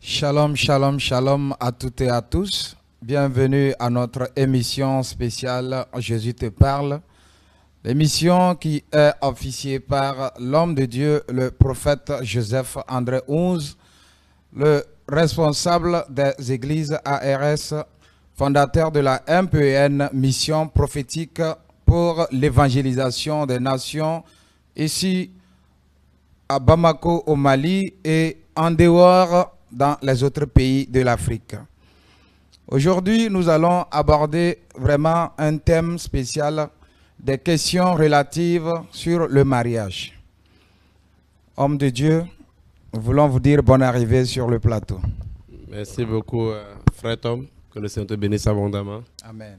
Shalom, shalom, shalom à toutes et à tous. Bienvenue à notre émission spéciale Jésus te parle. L'émission qui est officiée par l'homme de Dieu, le prophète Joseph André Ounze, le responsable des églises ARS, fondateur de la MPN, mission prophétique pour l'évangélisation des nations, ici à Bamako au Mali et en dehors dans les autres pays de l'Afrique. Aujourd'hui, nous allons aborder vraiment un thème spécial des questions relatives sur le mariage. Homme de Dieu, nous voulons vous dire bonne arrivée sur le plateau. Merci beaucoup, frère Tom. Que le Seigneur te bénisse abondamment. Amen.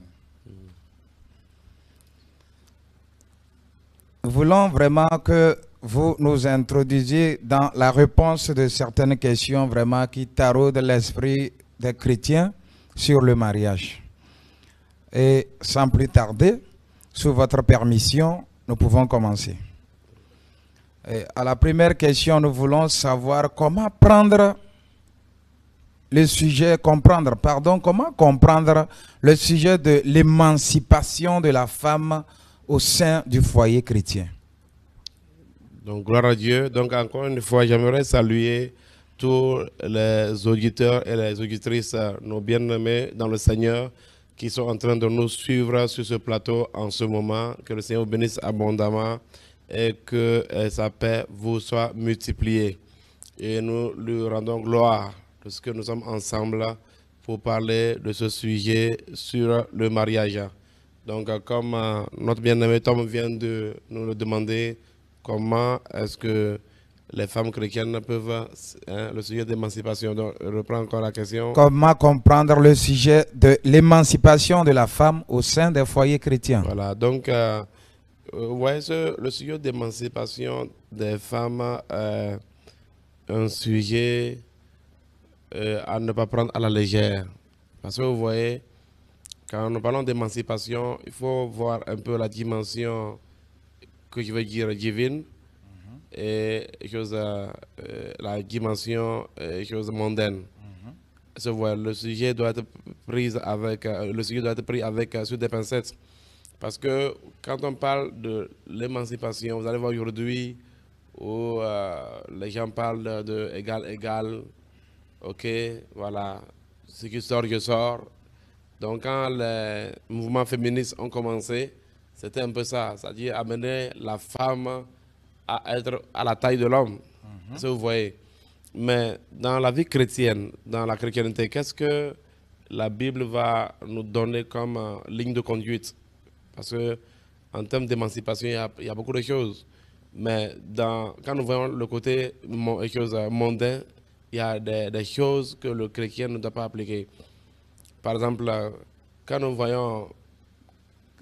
Nous voulons vraiment que vous nous introduisiez dans la réponse de certaines questions vraiment qui taraudent l'esprit des chrétiens sur le mariage. Et sans plus tarder, sous votre permission, nous pouvons commencer. Et à la première question, nous voulons savoir comment comprendre le sujet de l'émancipation de la femme au sein du foyer chrétien. Donc, gloire à Dieu. Donc, encore une fois, j'aimerais saluer tous les auditeurs et les auditrices, nos bien-aimés dans le Seigneur, qui sont en train de nous suivre sur ce plateau en ce moment. Que le Seigneur vous bénisse abondamment et que sa paix vous soit multipliée. Et nous lui rendons gloire parce que nous sommes ensemble pour parler de ce sujet sur le mariage. Donc, comme notre bien-aimé Tom vient de nous le demander, comment est-ce que les femmes chrétiennes peuvent, le sujet d'émancipation, donc je reprends encore la question. Comment comprendre le sujet de l'émancipation de la femme au sein des foyers chrétiens? Voilà, donc, ouais, le sujet d'émancipation des femmes est un sujet à ne pas prendre à la légère. Parce que vous voyez, quand nous parlons d'émancipation, il faut voir un peu la dimension que je veux dire divine et la dimension chose mondaine. Le sujet doit être pris avec sur des pincettes. Parce que quand on parle de l'émancipation, vous allez voir aujourd'hui où les gens parlent de égal, ok, voilà, ce qui sort, je sors. Donc quand les mouvements féministes ont commencé, c'était un peu ça, c'est-à-dire amener la femme à être à la taille de l'homme. Ça, vous voyez. Mais dans la vie chrétienne, dans la chrétienté, qu'est-ce que la Bible va nous donner comme ligne de conduite? Parce que en termes d'émancipation, il y a beaucoup de choses. Mais quand nous voyons le côté mondain, il y a des choses que le chrétien ne doit pas appliquer. Par exemple, quand nous voyons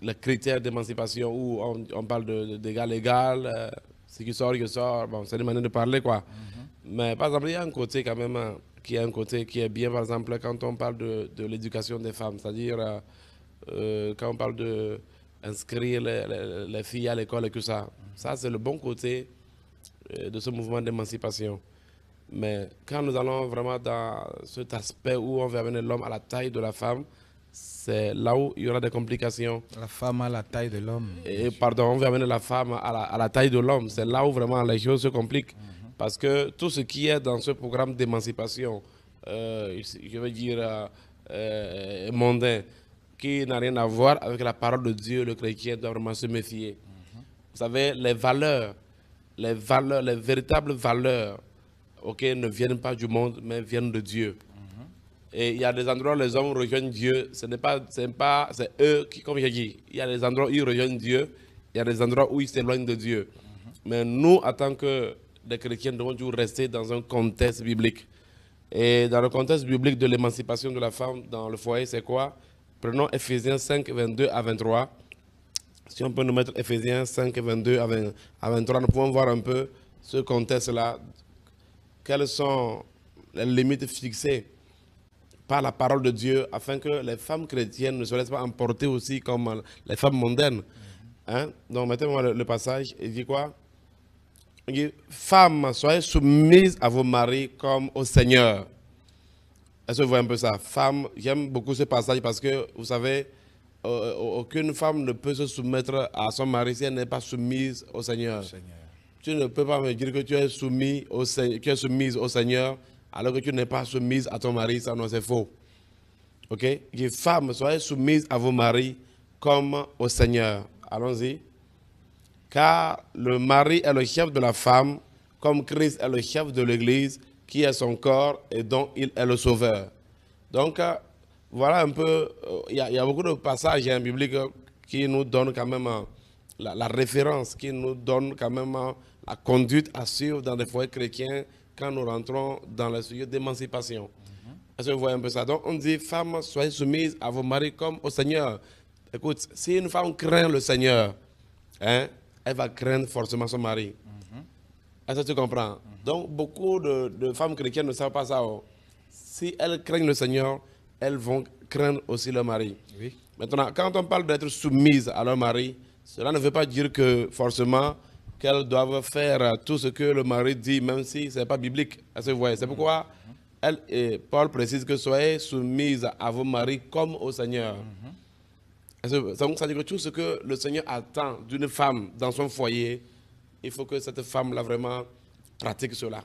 les critères d'émancipation où on parle d'égal, ce qui sort, bon, c'est une manière de parler, quoi. Mais par exemple, il y a un côté quand même qui est bien, par exemple, quand on parle de l'éducation des femmes, c'est-à-dire quand on parle d'inscrire les filles à l'école et tout ça. Ça, c'est le bon côté de ce mouvement d'émancipation. Mais quand nous allons vraiment dans cet aspect où on veut amener l'homme à la taille de la femme, c'est là où il y aura des complications. La femme à la taille de l'homme. Pardon, on veut amener la femme à la taille de l'homme. C'est là où vraiment les choses se compliquent. Parce que tout ce qui est dans ce programme d'émancipation, je veux dire mondain, qui n'a rien à voir avec la parole de Dieu, le chrétien doit vraiment se méfier. Vous savez, les véritables valeurs, ok, ne viennent pas du monde, mais viennent de Dieu. Et il y a des endroits où les hommes rejoignent Dieu. C'est eux qui, comme j'ai dit, il y a des endroits où ils rejoignent Dieu, il y a des endroits où ils s'éloignent de Dieu. Mais nous, en tant que des chrétiens, devons toujours rester dans un contexte biblique. Et dans le contexte biblique de l'émancipation de la femme dans le foyer, c'est quoi? Prenons Ephésiens 5, 22 à 23. Si on peut nous mettre Ephésiens 5, 22 à 23, nous pouvons voir un peu ce contexte-là. Quelles sont les limites fixées par la parole de Dieu afin que les femmes chrétiennes ne se laissent pas emporter aussi comme les femmes mondaines. Hein? Donc, mettez-moi le passage. Il dit quoi? Il dit, femmes, soyez soumises à vos maris comme au Seigneur. Est-ce que vous voyez un peu ça? Femme, j'aime beaucoup ce passage parce que, vous savez, aucune femme ne peut se soumettre à son mari si elle n'est pas soumise au Seigneur. Tu ne peux pas me dire que tu es soumise au Seigneur alors que tu n'es pas soumise à ton mari. Ça, non, c'est faux. Ok? Les femmes, soyez soumises à vos maris comme au Seigneur. Allons-y. Car le mari est le chef de la femme, comme Christ est le chef de l'Église, qui est son corps et dont il est le sauveur. Donc, voilà un peu, il y a beaucoup de passages bibliques qui nous donnent quand même la référence, qui nous donnent quand même la conduite à suivre dans des foyers chrétiens quand nous rentrons dans le sujet d'émancipation. Est-ce que vous voyez un peu ça? Donc, on dit, femmes, soyez soumises à vos maris comme au Seigneur. Écoute, si une femme craint le Seigneur, hein, elle va craindre forcément son mari. Est-ce que tu comprends? Donc, beaucoup de femmes chrétiennes ne savent pas ça. Oh. Si elles craignent le Seigneur, elles vont craindre aussi leur mari. Oui. Maintenant, quand on parle d'être soumise à leur mari, cela ne veut pas dire que forcément qu'elles doivent faire tout ce que le mari dit, même si ce n'est pas biblique. Est-ce que vous voyez? C'est pourquoi Paul précise que soyez soumises à vos maris comme au Seigneur. Donc, ça veut dire que tout ce que le Seigneur attend d'une femme dans son foyer, il faut que cette femme-là vraiment pratique cela.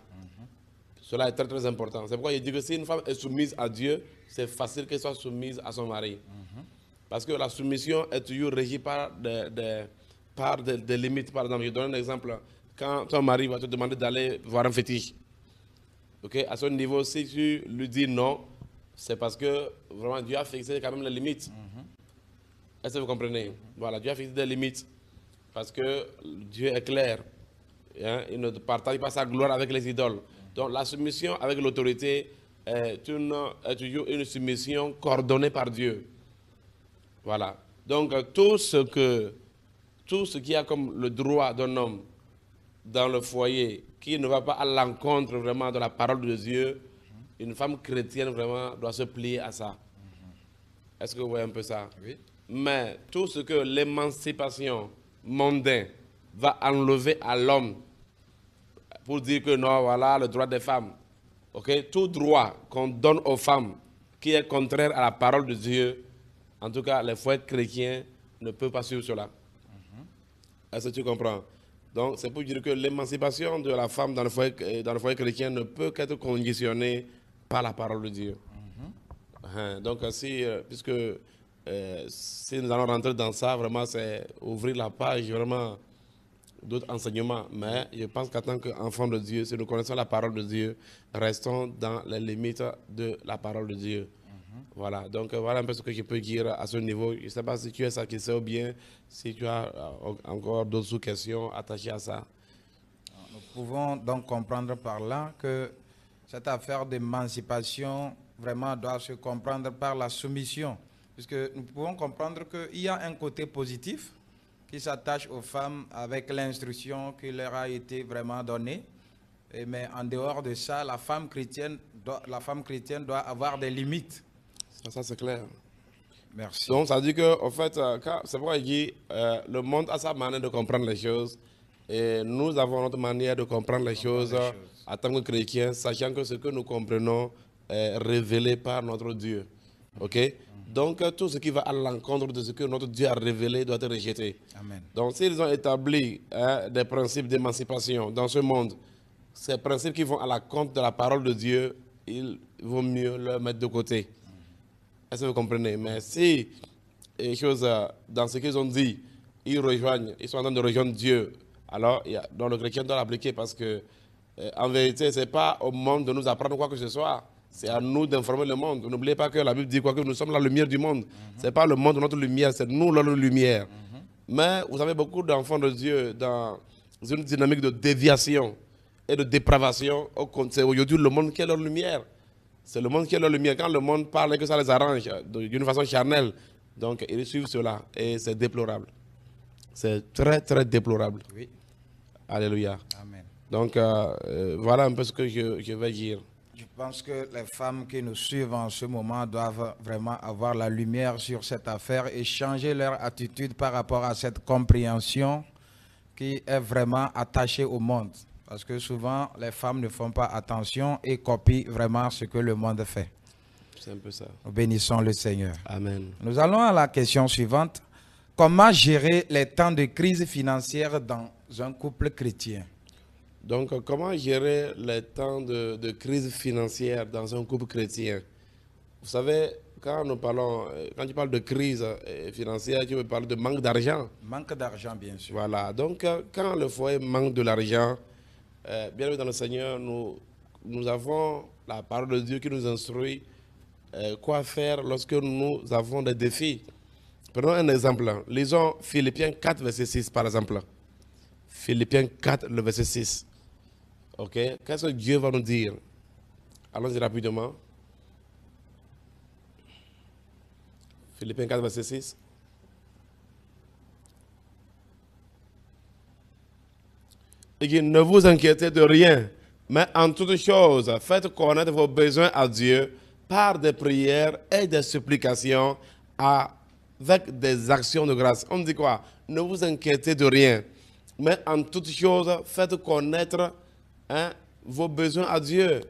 Cela est très très important. C'est pourquoi il dit que si une femme est soumise à Dieu, c'est facile qu'elle soit soumise à son mari. Parce que la soumission est toujours régie par des limites. Par exemple, je donne un exemple. Quand ton mari va te demander d'aller voir un fétiche, okay, à ce niveau, si tu lui dis non, c'est parce que vraiment Dieu a fixé quand même les limites. Est-ce que vous comprenez? Voilà, Dieu a fixé des limites. Parce que Dieu est clair. Hein? Il ne partage pas sa gloire avec les idoles. Donc la soumission avec l'autorité est toujours une soumission coordonnée par Dieu. Voilà. Donc tout ce qui a comme le droit d'un homme dans le foyer, qui ne va pas à l'encontre vraiment de la parole de Dieu, une femme chrétienne vraiment doit se plier à ça. Est-ce que vous voyez un peu ça? Oui. Mais tout ce que l'émancipation mondaine va enlever à l'homme pour dire que non, voilà le droit des femmes. Okay? Tout droit qu'on donne aux femmes qui est contraire à la parole de Dieu, en tout cas, les foyers chrétiens ne peuvent pas suivre cela. Est-ce que tu comprends? Donc, c'est pour dire que l'émancipation de la femme dans le foyer chrétien ne peut qu'être conditionnée par la parole de Dieu. Donc, puisque si nous allons rentrer dans ça, vraiment, c'est ouvrir la page vraiment d'autres enseignements. Mais je pense qu'en tant qu'enfants de Dieu, si nous connaissons la parole de Dieu, restons dans les limites de la parole de Dieu. Voilà, donc voilà un peu ce que je peux dire à ce niveau. Je ne sais pas si tu es satisfait ou bien si tu as encore d'autres sous-questions attachées à ça. Nous pouvons donc comprendre par là que cette affaire d'émancipation vraiment doit se comprendre par la soumission. Puisque nous pouvons comprendre qu'il y a un côté positif qui s'attache aux femmes avec l'instruction qui leur a été vraiment donnée. Mais en dehors de ça, la femme chrétienne doit avoir des limites. Ça c'est clair. Merci. Donc ça dit que, en fait, c'est pourquoi il dit le monde a sa manière de comprendre les choses et nous avons notre manière de comprendre les choses en tant que chrétiens, sachant que ce que nous comprenons est révélé par notre Dieu. Ok? Donc tout ce qui va à l'encontre de ce que notre Dieu a révélé doit être rejeté. Amen. Donc s'ils ont établi des principes d'émancipation dans ce monde, ces principes qui vont à la contre de la parole de Dieu, il vaut mieux le mettre de côté. Est-ce que vous comprenez? Mais si les choses, dans ce qu'ils ont dit, ils sont en train de rejoindre Dieu, alors donc le chrétien doit l'appliquer parce que, en vérité, ce n'est pas au monde de nous apprendre quoi que ce soit. C'est à nous d'informer le monde. N'oubliez pas que la Bible dit quoi que nous sommes la lumière du monde. Ce n'est pas le monde notre lumière, c'est nous leur lumière. Mais vous avez beaucoup d'enfants de Dieu dans une dynamique de déviation et de dépravation. C'est aujourd'hui le monde qui est leur lumière. C'est le monde qui est leur lumière. Quand le monde parle et que ça les arrange d'une façon charnelle, donc ils suivent cela et c'est déplorable. C'est très très déplorable. Oui. Alléluia. Amen. Donc voilà un peu ce que je vais dire. Je pense que les femmes qui nous suivent en ce moment doivent vraiment avoir la lumière sur cette affaire et changer leur attitude par rapport à cette compréhension qui est vraiment attachée au monde. Parce que souvent, les femmes ne font pas attention et copient vraiment ce que le monde fait. C'est un peu ça. Nous bénissons le Seigneur. Amen. Nous allons à la question suivante. Comment gérer les temps de crise financière dans un couple chrétien? Donc, comment gérer les temps de crise financière dans un couple chrétien? Vous savez, quand tu parles de crise financière, tu veux parler de manque d'argent. Manque d'argent, bien sûr. Voilà. Donc, quand le foyer manque de l'argent, bien vu dans le Seigneur, nous avons la parole de Dieu qui nous instruit quoi faire lorsque nous avons des défis. Prenons un exemple. Lisons Philippiens 4, verset 6, par exemple. Philippiens 4, le verset 6. Ok? Qu'est-ce que Dieu va nous dire? Allons-y rapidement. Philippiens 4, verset 6. Il dit, ne vous inquiétez de rien, mais en toutes choses, faites connaître vos besoins à Dieu par des prières et des supplications avec des actions de grâce. On dit quoi? Ne vous inquiétez de rien, mais en toutes choses, faites connaître vos besoins à Dieu.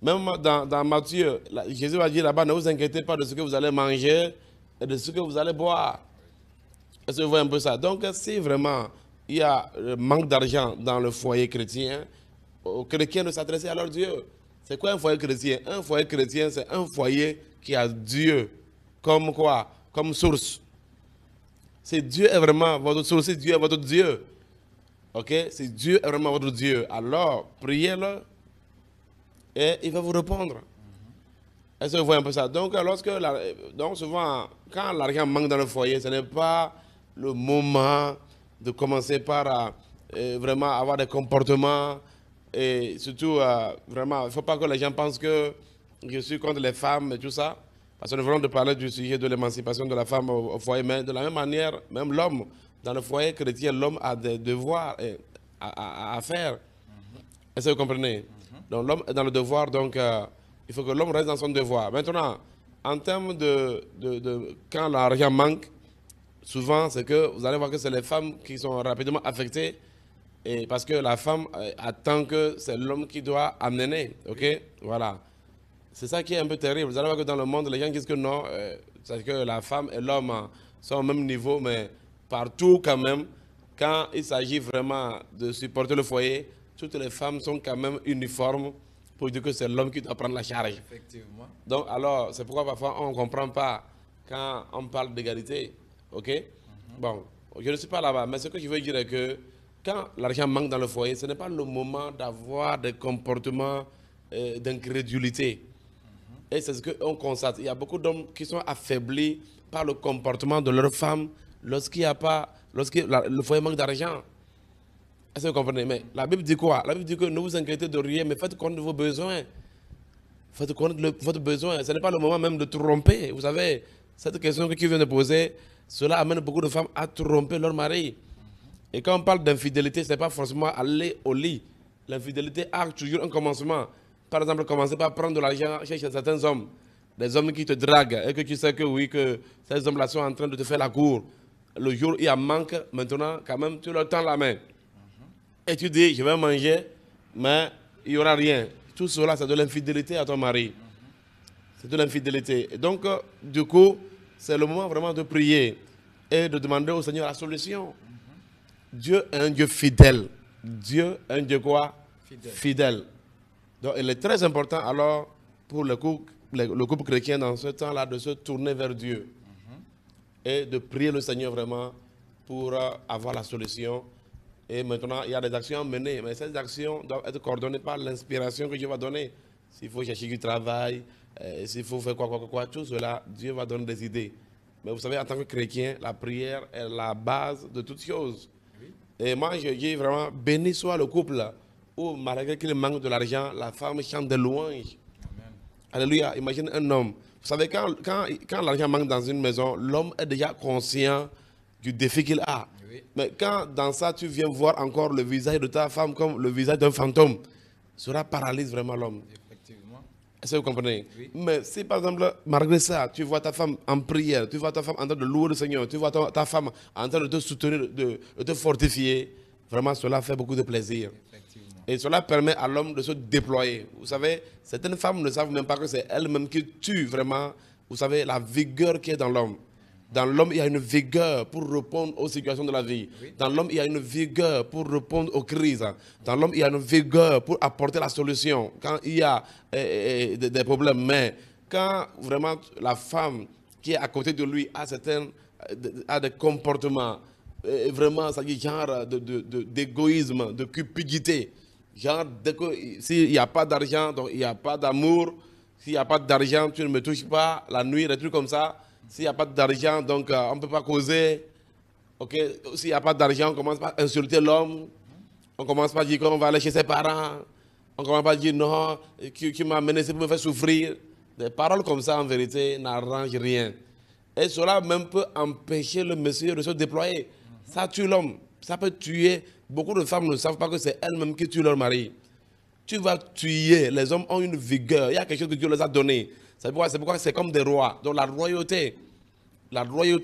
Même dans Matthieu, Jésus va dire là-bas, ne vous inquiétez pas de ce que vous allez manger et de ce que vous allez boire. Est-ce que vous voyez un peu ça? Donc, si vraiment il y a manque d'argent dans le foyer chrétien, aux chrétiens de s'adresser à leur Dieu. C'est quoi un foyer chrétien? Un foyer chrétien, c'est un foyer qui a Dieu comme quoi? Comme source. Si Dieu est vraiment votre source, si Dieu est votre Dieu, ok? Si Dieu est vraiment votre Dieu, alors priez-le et il va vous répondre. Est-ce que vous voyez un peu ça? Donc, donc souvent, quand l'argent manque dans le foyer, ce n'est pas le moment de commencer par vraiment avoir des comportements et surtout, vraiment, il ne faut pas que les gens pensent que je suis contre les femmes et tout ça. Parce que nous venons de parler du sujet de l'émancipation de la femme au foyer, mais de la même manière, même l'homme, dans le foyer chrétien, l'homme a des devoirs à faire. Est-ce que vous comprenez? Donc l'homme est dans le devoir, donc il faut que l'homme reste dans son devoir. Maintenant, en termes quand l'argent manque, souvent c'est que vous allez voir que c'est les femmes qui sont rapidement affectées, et parce que la femme attend que c'est l'homme qui doit amener. Ok? Voilà. C'est ça qui est un peu terrible. Vous allez voir que dans le monde, les gens disent que non, c'est que la femme et l'homme sont au même niveau, mais partout quand même, quand il s'agit vraiment de supporter le foyer, toutes les femmes sont quand même uniformes pour dire que c'est l'homme qui doit prendre la charge. Effectivement. Donc alors, c'est pourquoi parfois on ne comprend pas quand on parle d'égalité. Ok? Bon, je ne suis pas là-bas, mais ce que je veux dire est que quand l'argent manque dans le foyer, ce n'est pas le moment d'avoir des comportements d'incrédulité. Et c'est ce qu'on constate. Il y a beaucoup d'hommes qui sont affaiblis par le comportement de leur femme lorsque le foyer manque d'argent. Est-ce que vous comprenez? Mais la Bible dit quoi? La Bible dit que ne vous inquiétez de rien, mais faites connaître vos besoins. Faites connaître votre besoin. Ce n'est pas le moment même de tromper. Vous savez, cette question que tu viens de poser, cela amène beaucoup de femmes à tromper leur mari. Et quand on parle d'infidélité, ce n'est pas forcément aller au lit. L'infidélité a toujours un commencement. Par exemple, commencer par prendre de l'argent chez certains hommes. Des hommes qui te draguent et que tu sais que oui, que ces hommes-là sont en train de te faire la cour. Le jour où il y a manque, maintenant, quand même, tu leur tends la main. Et tu dis, je vais manger, mais il n'y aura rien. Tout cela, c'est de l'infidélité à ton mari. C'est de l'infidélité. Et donc, du coup, c'est le moment vraiment de prier et de demander au Seigneur la solution. Dieu est un Dieu fidèle. Dieu est un Dieu quoi? Fidèle. Donc, il est très important alors pour le couple chrétien dans ce temps-là de se tourner vers Dieu et de prier le Seigneur vraiment pour avoir la solution. Et maintenant, il y a des actions à mener, mais ces actions doivent être coordonnées par l'inspiration que Dieu va donner. S'il faut chercher du travail, s'il faut faire quoi, tout cela, Dieu va donner des idées. Mais vous savez, en tant que chrétien, la prière est la base de toutes choses. Oui. Et moi, je dis vraiment, béni soit le couple où, malgré qu'il manque de l'argent, la femme chante des louanges. Amen. Alléluia. Imagine un homme. Vous savez, quand l'argent manque dans une maison, l'homme est déjà conscient du défi qu'il a. Oui. Mais quand dans ça, tu viens voir encore le visage de ta femme comme le visage d'un fantôme, cela paralyse vraiment l'homme. Effectivement. Est-ce que vous comprenez? Oui. Mais si par exemple, malgré ça, tu vois ta femme en prière, tu vois ta femme en train de louer le Seigneur, tu vois ta femme en train de te soutenir, de te fortifier, vraiment cela fait beaucoup de plaisir. Et cela permet à l'homme de se déployer. Vous savez, certaines femmes ne savent même pas que c'est elles-mêmes qui tuent vraiment, vous savez, la vigueur qui est dans l'homme. Dans l'homme, il y a une vigueur pour répondre aux situations de la vie. Oui. Dans l'homme, il y a une vigueur pour répondre aux crises. Dans l'homme, il y a une vigueur pour apporter la solution quand il y a des problèmes. Mais quand vraiment la femme qui est à côté de lui a des comportements, vraiment, ça dit genre d'égoïsme, de cupidité. Genre, s'il n'y a pas d'argent, donc il n'y a pas d'amour. S'il n'y a pas d'argent, tu ne me touches pas. La nuit, des trucs comme ça. S'il n'y a pas d'argent, donc on ne peut pas causer. Okay? S'il n'y a pas d'argent, on commence par insulter l'homme. On commence par dire qu'on va aller chez ses parents. On commence par dire non, tu m'as menacé pour me faire souffrir. Des paroles comme ça, en vérité, n'arrangent rien. Et cela même peut empêcher le monsieur de se déployer. Ça tue l'homme. Ça peut tuer. Beaucoup de femmes ne savent pas que c'est elles-mêmes qui tuent leur mari. Tu vas tuer. Les hommes ont une vigueur. Il y a quelque chose que Dieu les a donné. C'est pourquoi c'est comme des rois. Donc la royauté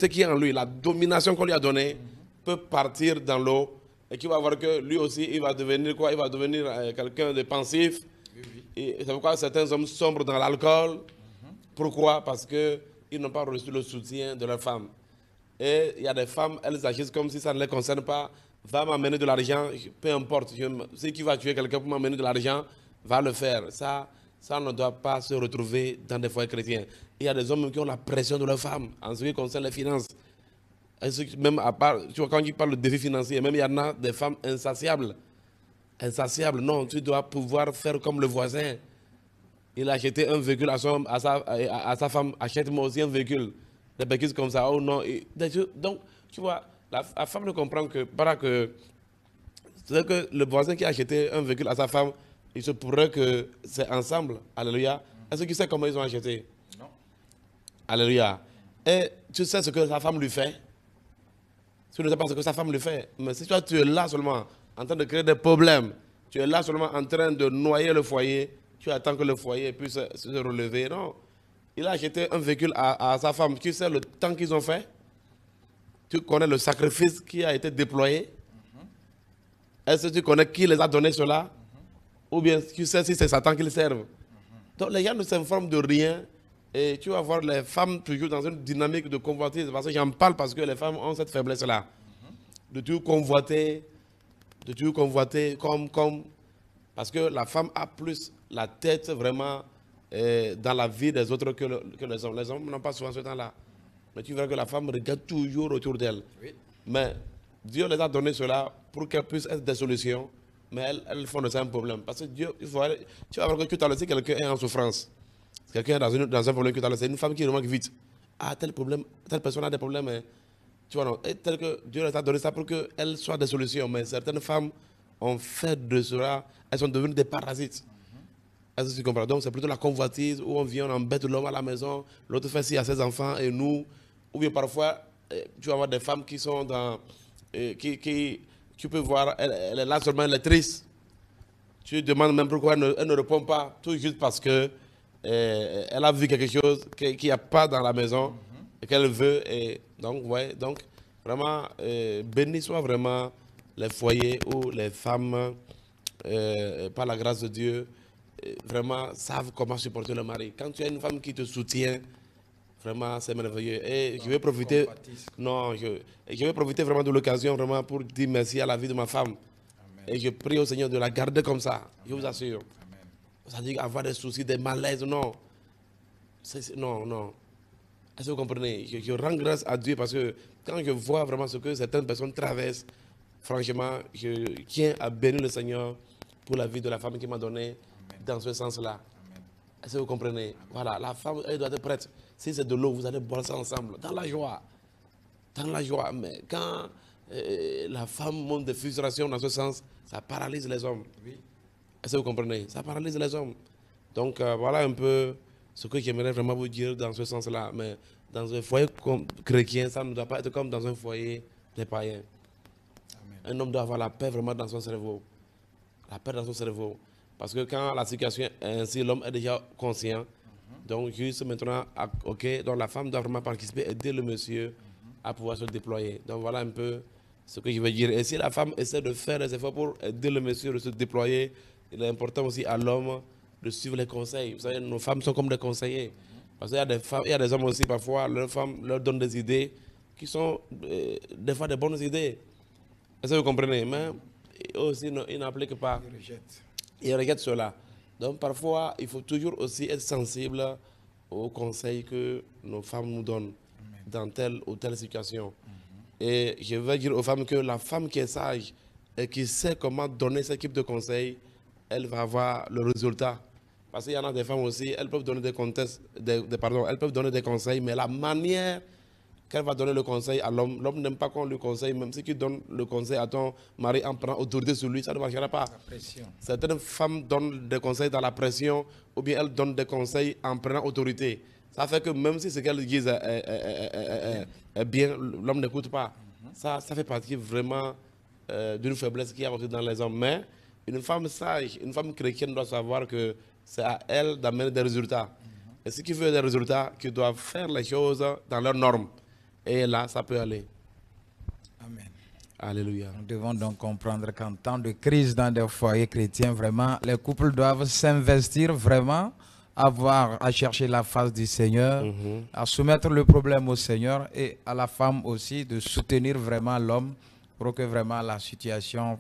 qui est en lui, la domination qu'on lui a donnée, peut partir dans l'eau. Et tu vas voir que lui aussi, il va devenir quoi? Il va devenir quelqu'un de pensif. Oui, oui. Et c'est pourquoi certains hommes sombrent dans l'alcool. Pourquoi? Parce qu'ils n'ont pas reçu le soutien de leur femme. Et il y a des femmes, elles agissent comme si ça ne les concerne pas. Va m'amener de l'argent, peu importe. Si tu vas tuer quelqu'un pour m'amener de l'argent, va le faire. Ça ne doit pas se retrouver dans des foyers chrétiens. Il y a des hommes qui ont la pression de leurs femmes en ce qui concerne les finances. Même à part, tu vois, quand tu parles de défi financier, même il y en a des femmes insatiables. Insatiables, non, tu dois pouvoir faire comme le voisin. Il a acheté un véhicule à sa femme, achète-moi aussi un véhicule. Des béquilles comme ça, oh non. Donc, tu vois, la femme ne comprend que, c'est que le voisin qui a acheté un véhicule à sa femme, il se pourrait que c'est ensemble. Alléluia. Est-ce que tu sais comment ils ont acheté? Non. Alléluia. Et tu sais ce que sa femme lui fait? Tu ne sais pas ce que sa femme lui fait. Mais si toi, tu es là seulement en train de créer des problèmes, tu es là seulement en train de noyer le foyer, tu attends que le foyer puisse se relever. Non. Il a acheté un véhicule à sa femme. Tu sais le temps qu'ils ont fait? Tu connais le sacrifice qui a été déployé? Est-ce que tu connais qui les a donné cela? Ou bien tu sais si c'est Satan qui les servent? Donc les gens ne s'informent de rien. Et tu vas voir les femmes toujours dans une dynamique de convoitise. Parce que j'en parle parce que les femmes ont cette faiblesse-là. De toujours convoiter comme... Parce que la femme a plus la tête vraiment dans la vie des autres que les hommes. Les hommes n'ont pas souvent ce temps-là. Mais tu verras que la femme regarde toujours autour d'elle. Oui. Mais Dieu les a donné cela pour qu'elles puissent être des solutions. Mais elles font de ça un problème. Parce que Dieu, tu vas voir que tout à l'heure, si quelqu'un est en souffrance, quelqu'un est dans un problème tout à l'heure, c'est une femme qui remarque vite. Ah, tel problème, telle personne a des problèmes. Hein. Tu vois, non. Et tel que Dieu les a donné ça pour qu'elles soient des solutions. Mais certaines femmes ont fait de cela, elles sont devenues des parasites. Est-ce que tu comprends? Donc c'est plutôt la convoitise où on vient, on embête l'homme à la maison, l'autre fait ci à ses enfants et nous. Ou bien parfois, tu vas avoir des femmes qui sont dans... tu peux voir, elle est là seulement, elle est triste. Tu demandes même pourquoi elle ne répond pas, tout juste parce que elle a vu quelque chose qu'il n'y a pas dans la maison et qu'elle veut. Et donc, ouais, donc vraiment, béni soit vraiment les foyers où les femmes, par la grâce de Dieu, vraiment savent comment supporter le mari. Quand tu as une femme qui te soutient, vraiment, c'est merveilleux. Et je vais profiter, je vais profiter vraiment de l'occasion vraiment pour dire merci à la vie de ma femme. Amen. Et je prie au Seigneur de la garder comme ça. Amen. Je vous assure. C'est-à-dire avoir des soucis, des malaises, non. Non. Est-ce que vous comprenez? Je rends grâce à Dieu parce que quand je vois vraiment ce que certaines personnes traversent, franchement, je tiens à bénir le Seigneur pour la vie de la femme qui m'a donné. Amen. Dans ce sens-là. Est-ce que vous comprenez? Voilà, la femme, elle doit être prête. Si c'est de l'eau, vous allez boire ça ensemble, dans la joie. Dans la joie. Mais quand la femme monte des frustrations dans ce sens, ça paralyse les hommes. Oui. Est-ce que vous comprenez? Ça paralyse les hommes. Donc voilà un peu ce que j'aimerais vraiment vous dire dans ce sens-là. Mais dans un foyer chrétien, ça ne doit pas être comme dans un foyer des païens. Amen. Un homme doit avoir la paix vraiment dans son cerveau. La paix dans son cerveau. Parce que quand la situation est ainsi, l'homme est déjà conscient. Donc, juste maintenant, ok, donc la femme doit vraiment participer, aider le monsieur à pouvoir se déployer. Donc, voilà un peu Ce que je veux dire. Et si la femme essaie de faire des efforts pour aider le monsieur de se déployer, il est important aussi à l'homme de suivre les conseils. Vous savez, nos femmes sont comme des conseillers. Parce qu'il y a des femmes, il y a des hommes aussi, parfois, leurs femmes leur donnent des idées qui sont des fois des bonnes idées. Est-ce que vous comprenez? Mais aussi, ils n'appliquent pas. Ils rejettent cela. Donc, parfois, il faut toujours aussi être sensible aux conseils que nos femmes nous donnent dans telle ou telle situation. Et je veux dire aux femmes que la femme qui est sage et qui sait comment donner ce type de conseils, elle va avoir le résultat. Parce qu'il y en a des femmes aussi, elles peuvent donner elles peuvent donner des conseils, mais la manière qu'elle va donner le conseil à l'homme, l'homme n'aime pas qu'on lui conseille, même si tu donnes le conseil à ton mari en prenant autorité sur lui, ça ne marchera pas. Certaines femmes donnent des conseils dans la pression, ou bien elles donnent des conseils en prenant autorité. Ça fait que même si ce qu'elles disent est bien, l'homme n'écoute pas. Ça fait partie vraiment d'une faiblesse qu'il y a aussi dans les hommes. Mais une femme sage, une femme chrétienne doit savoir que c'est à elle d'amener des résultats. Et ce qui veut des résultats, qu'ils doivent faire les choses dans leurs normes. Et là, ça peut aller. Amen. Alléluia. Nous devons donc comprendre qu'en temps de crise dans des foyers chrétiens, vraiment, les couples doivent s'investir vraiment à chercher la face du Seigneur, à soumettre le problème au Seigneur et à la femme aussi de soutenir vraiment l'homme pour que vraiment la situation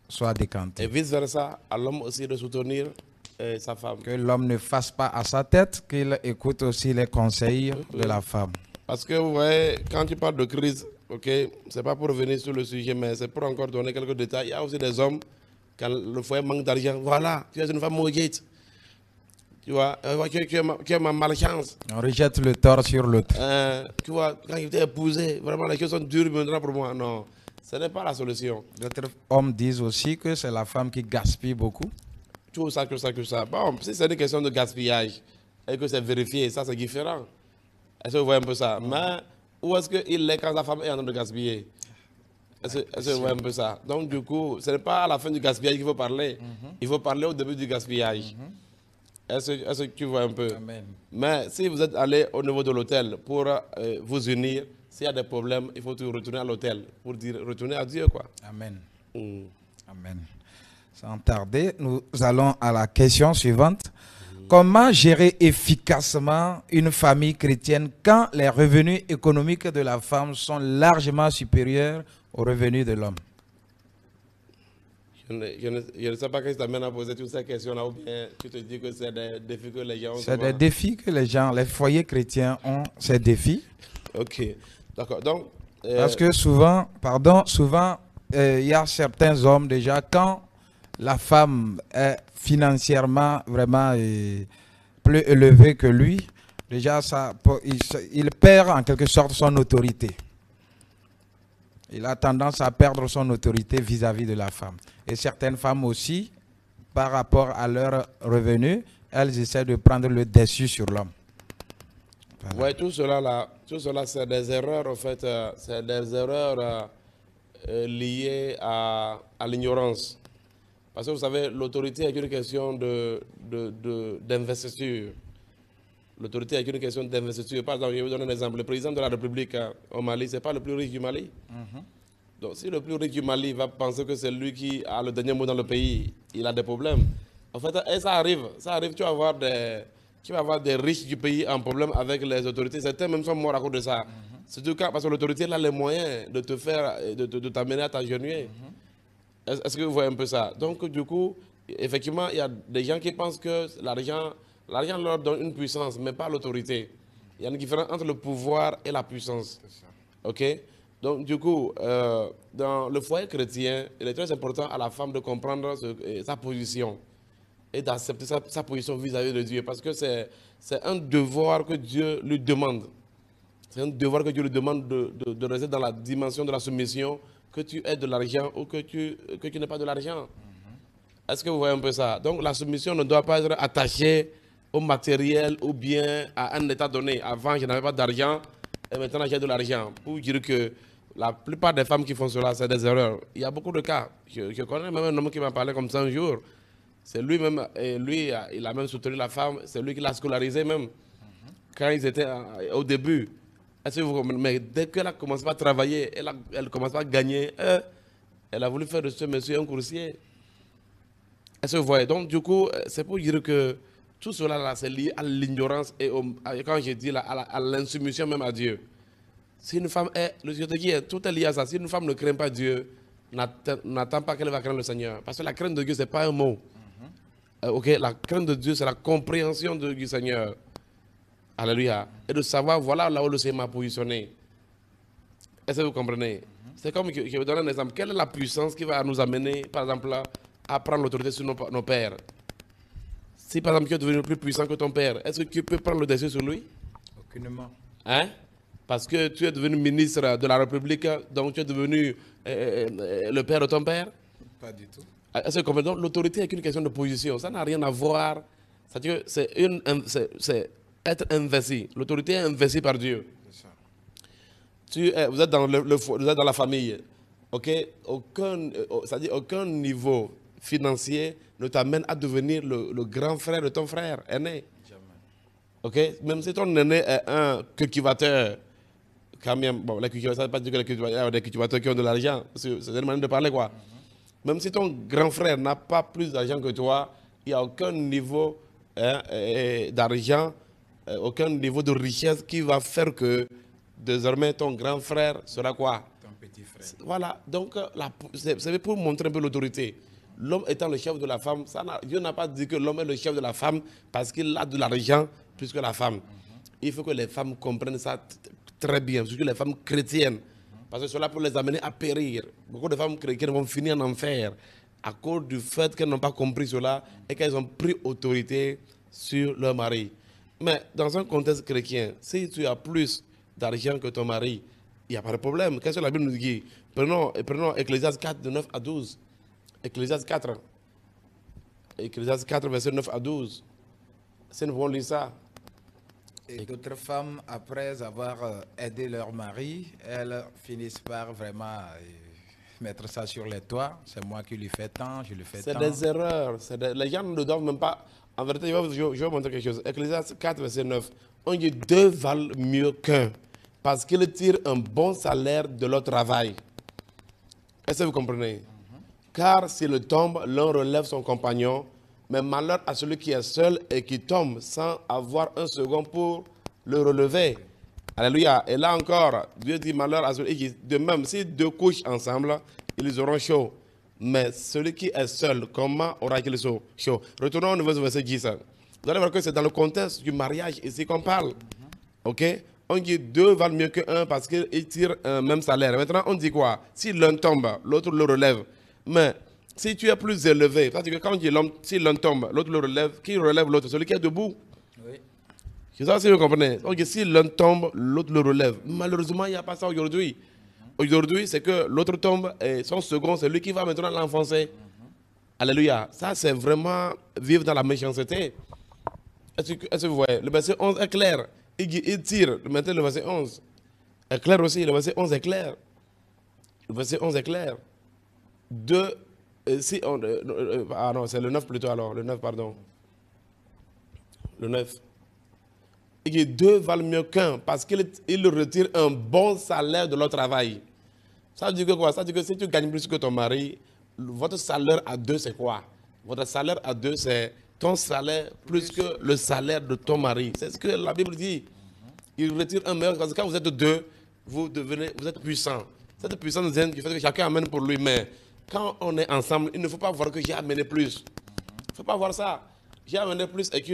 soit décantée. Et vice-versa, à l'homme aussi de soutenir sa femme. Que l'homme ne fasse pas à sa tête, qu'il écoute aussi les conseils de la femme. Parce que vous voyez, quand tu parles de crise, ok, c'est pas pour revenir sur le sujet, mais c'est pour encore donner quelques détails. Il y a aussi des hommes, quand le foyer manque d'argent, voilà, tu es une femme maudite. Tu vois, tu as ma malchance. On rejette le tort sur l'autre. Tu vois, quand il t'ai épousé, vraiment les choses sont dures maintenant pour moi. Non, ce n'est pas la solution. D'autres hommes disent aussi que c'est la femme qui gaspille beaucoup. Tout ça. Bon, si c'est une question de gaspillage et que c'est vérifié, ça c'est différent. Est-ce que vous voyez un peu ça? Mais où est-ce qu'il est quand la femme est en train de gaspiller? Est-ce que vous voyez un peu ça? Donc du coup, ce n'est pas à la fin du gaspillage qu'il faut parler. Il faut parler au début du gaspillage. Est-ce que tu vois un peu? Amen. Mais si vous êtes allé au niveau de l'hôtel pour vous unir, s'il y a des problèmes, il faut retourner à l'hôtel pour dire retourner à Dieu, quoi. Amen. Amen. Sans tarder, nous allons à la question suivante. Comment gérer efficacement une famille chrétienne quand les revenus économiques de la femme sont largement supérieurs aux revenus de l'homme? Je ne sais pas qu'est-ce qui t'amène à poser toutes ces questions-là, ou bien tu te dis que c'est des défis que les gens ont. C'est des défis que les foyers chrétiens ont, ces défis. Ok, d'accord. Donc, parce que souvent, il y a certains hommes déjà, quand la femme est financièrement vraiment plus élevée que lui, déjà il perd en quelque sorte son autorité. Il a tendance à perdre son autorité vis-à-vis de la femme. Et certaines femmes aussi, par rapport à leurs revenus, elles essaient de prendre le dessus sur l'homme. Voilà. Oui, tout cela c'est des erreurs, en fait, c'est des erreurs liées à l'ignorance. Parce que vous savez, l'autorité est une question d'investiture. L'autorité est une question d'investiture. Par exemple, je vais vous donner un exemple. Le président de la République au Mali, ce n'est pas le plus riche du Mali. Donc, si le plus riche du Mali va penser que c'est lui qui a le dernier mot dans le pays, il a des problèmes. En fait, et ça arrive, tu vas avoir des riches du pays en problème avec les autorités. Certains même sont morts à cause de ça. Surtout parce que l'autorité a les moyens de te faire, de t'amener à t'agenouiller. Est-ce que vous voyez un peu ça? Donc, du coup, effectivement, il y a des gens qui pensent que l'argent leur donne une puissance, mais pas l'autorité. Il y a une différence entre le pouvoir et la puissance. OK? Donc, du coup, dans le foyer chrétien, il est très important à la femme de comprendre sa position et d'accepter sa position vis-à-vis de Dieu, parce que c'est un devoir que Dieu lui demande. C'est un devoir que Dieu lui demande de rester dans la dimension de la soumission, que tu aies de l'argent ou que tu n'aies pas de l'argent. Est-ce que vous voyez un peu ça? Donc la soumission ne doit pas être attachée au matériel ou bien à un état donné. Avant, je n'avais pas d'argent et maintenant j'ai de l'argent. Pour dire que la plupart des femmes qui font cela, c'est des erreurs. Il y a beaucoup de cas. Je connais même un homme qui m'a parlé comme ça un jour. C'est lui-même, et lui, il a même soutenu la femme, c'est lui qui l'a scolarisé même. Quand ils étaient au début. Est-ce que vous comprenez? Mais dès qu'elle a commencé à travailler, elle commence à gagner, elle a voulu faire de ce monsieur un coursier. Est-ce que vous voyez? Donc, du coup, c'est pour dire que tout cela, là, c'est lié à l'ignorance et quand je dis là, à l'insoumission même à Dieu. Si une femme est, je te dis, tout est lié à ça. Si une femme ne craint pas Dieu, n'attend pas qu'elle va craindre le Seigneur. Parce que la crainte de Dieu, ce n'est pas un mot. Ok, la crainte de Dieu, c'est la compréhension du Seigneur. Alléluia. Et de savoir, voilà là où le Seigneur m'a positionné. Est-ce que vous comprenez? C'est comme, je vous donne un exemple. Quelle est la puissance qui va nous amener, par exemple, à prendre l'autorité sur nos pères? Si, par exemple, tu es devenu plus puissant que ton père, est-ce que tu peux prendre le dessus sur lui? Aucunement. Hein? Parce que tu es devenu ministre de la République, donc tu es devenu le père de ton père? Pas du tout. Est-ce que vous comprenez? Donc, l'autorité est qu'une question de position. Ça n'a rien à voir. C'est-à-dire que c'est être investi. L'autorité est investie par Dieu. Vous êtes dans vous êtes dans la famille. Ok? C'est-à-dire aucun niveau financier ne t'amène à devenir le grand frère de ton frère aîné. Jamais. Ok? Même si ton aîné est un cultivateur, quand même, bon, les cultivateurs, ça ne veut pas dire que les cultivateurs qui ont de l'argent. C'est une manière de parler, quoi. Même si ton grand frère n'a pas plus d'argent que toi, il n'y a aucun niveau d'argent, aucun niveau de richesse qui va faire que désormais ton grand frère sera quoi? Ton petit frère. Voilà, donc c'est pour montrer un peu l'autorité. L'homme étant le chef de la femme, Dieu n'a pas dit que l'homme est le chef de la femme parce qu'il a de l'argent plus que la femme. Il faut que les femmes comprennent ça très bien, surtout les femmes chrétiennes. Parce que cela peut les amener à périr. Beaucoup de femmes chrétiennes vont finir en enfer à cause du fait qu'elles n'ont pas compris cela et qu'elles ont pris autorité sur leur mari. Mais dans un contexte chrétien, si tu as plus d'argent que ton mari, il n'y a pas de problème. Qu'est-ce que la Bible nous dit? Prenons Ecclésiaste 4, de 9 à 12. Ecclésiaste 4. Ecclésiaste 4, verset 9 à 12. Si nous pouvons lire ça. Et d'autres femmes, après avoir aidé leur mari, elles finissent par vraiment mettre ça sur les toits. C'est moi qui lui fais tant, je lui fais tant. C'est des erreurs. Les gens ne doivent même pas... En vérité, je vais vous montrer quelque chose. Ecclésiaste 4, verset 9. On dit deux valent mieux qu'un parce qu'ils tirent un bon salaire de leur travail. Est-ce que vous comprenez? Car s'il tombe, l'un relève son compagnon, mais malheur à celui qui est seul et qui tombe sans avoir un second pour le relever. Alléluia. Et là encore, Dieu dit malheur à celui qui... De même, si deux couchent ensemble, ils auront chaud. Mais celui qui est seul, comment aura-t-il chaud? Retournons au niveau du verset 10. Vous allez voir que c'est dans le contexte du mariage ici qu'on parle. Ok? On dit deux valent mieux qu'un parce qu'ils tirent un même salaire. Maintenant, on dit quoi? Si l'un tombe, l'autre le relève. Mais si tu es plus élevé, parce que quand on dit l'homme, si l'un tombe, l'autre le relève, qui relève l'autre? Celui qui est debout. Oui. C'est ça, si vous comprenez. On dit si l'un tombe, l'autre le relève. Malheureusement, il n'y a pas ça aujourd'hui. Aujourd'hui, c'est que l'autre tombe et son second, c'est lui qui va maintenant l'enfoncer. Alléluia. Ça, c'est vraiment vivre dans la méchanceté. Est-ce que vous voyez? Le verset 11 est clair. Il tire. Maintenant, le verset 11 est clair aussi. Le verset 11 est clair. Le verset 11 est clair. Si on, ah non, c'est le 9 plutôt alors. Le 9, pardon. Le 9. Il dit deux valent mieux qu'un parce qu'il retire un bon salaire de leur travail. Ça veut dire que quoi? Ça veut dire que si tu gagnes plus que ton mari, votre salaire à deux, c'est quoi? Votre salaire à deux, c'est ton salaire plus que le salaire de ton mari. C'est ce que la Bible dit. Il retire un meilleur. Parce que quand vous êtes deux, vous êtes puissant. Cette puissance vient du fait que chacun amène pour lui. Mais quand on est ensemble, il ne faut pas voir que j'ai amené plus. Il ne faut pas voir ça. J'ai amené plus avec